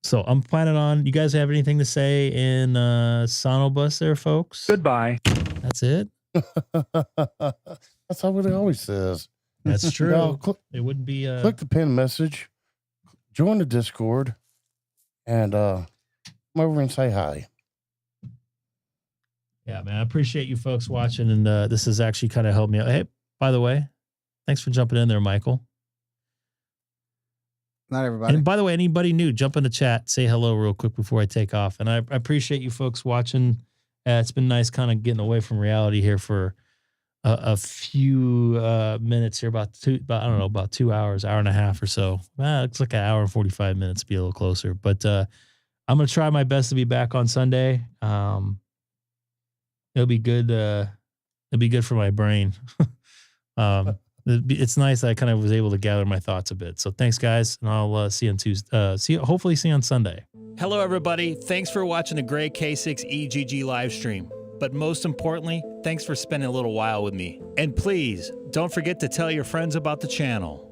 So I'm planning on, you guys have anything to say in Sonobus there, folks? Goodbye. That's it? That's what it always says. That's true. No, it wouldn't be click the pin message, join the Discord, and come over and say hi. Yeah, man. I appreciate you folks watching, and this has actually kind of helped me out. Hey, by the way, thanks for jumping in there, Michael. Not everybody. And by the way, anybody new, jump in the chat, say hello real quick before I take off. And I appreciate you folks watching. It's been nice kind of getting away from reality here for a few minutes here, about 2 hours, hour and a half or so. Looks like an hour and 45 minutes to be a little closer. But I'm gonna try my best to be back on Sunday. It'll be good. It'll be good for my brain. It's nice that I kind of was able to gather my thoughts a bit. So thanks, guys, and I'll see you on Tuesday. Hopefully see you on Sunday. Hello, everybody. Thanks for watching the great K6EGG live stream. But most importantly, thanks for spending a little while with me. And please, don't forget to tell your friends about the channel.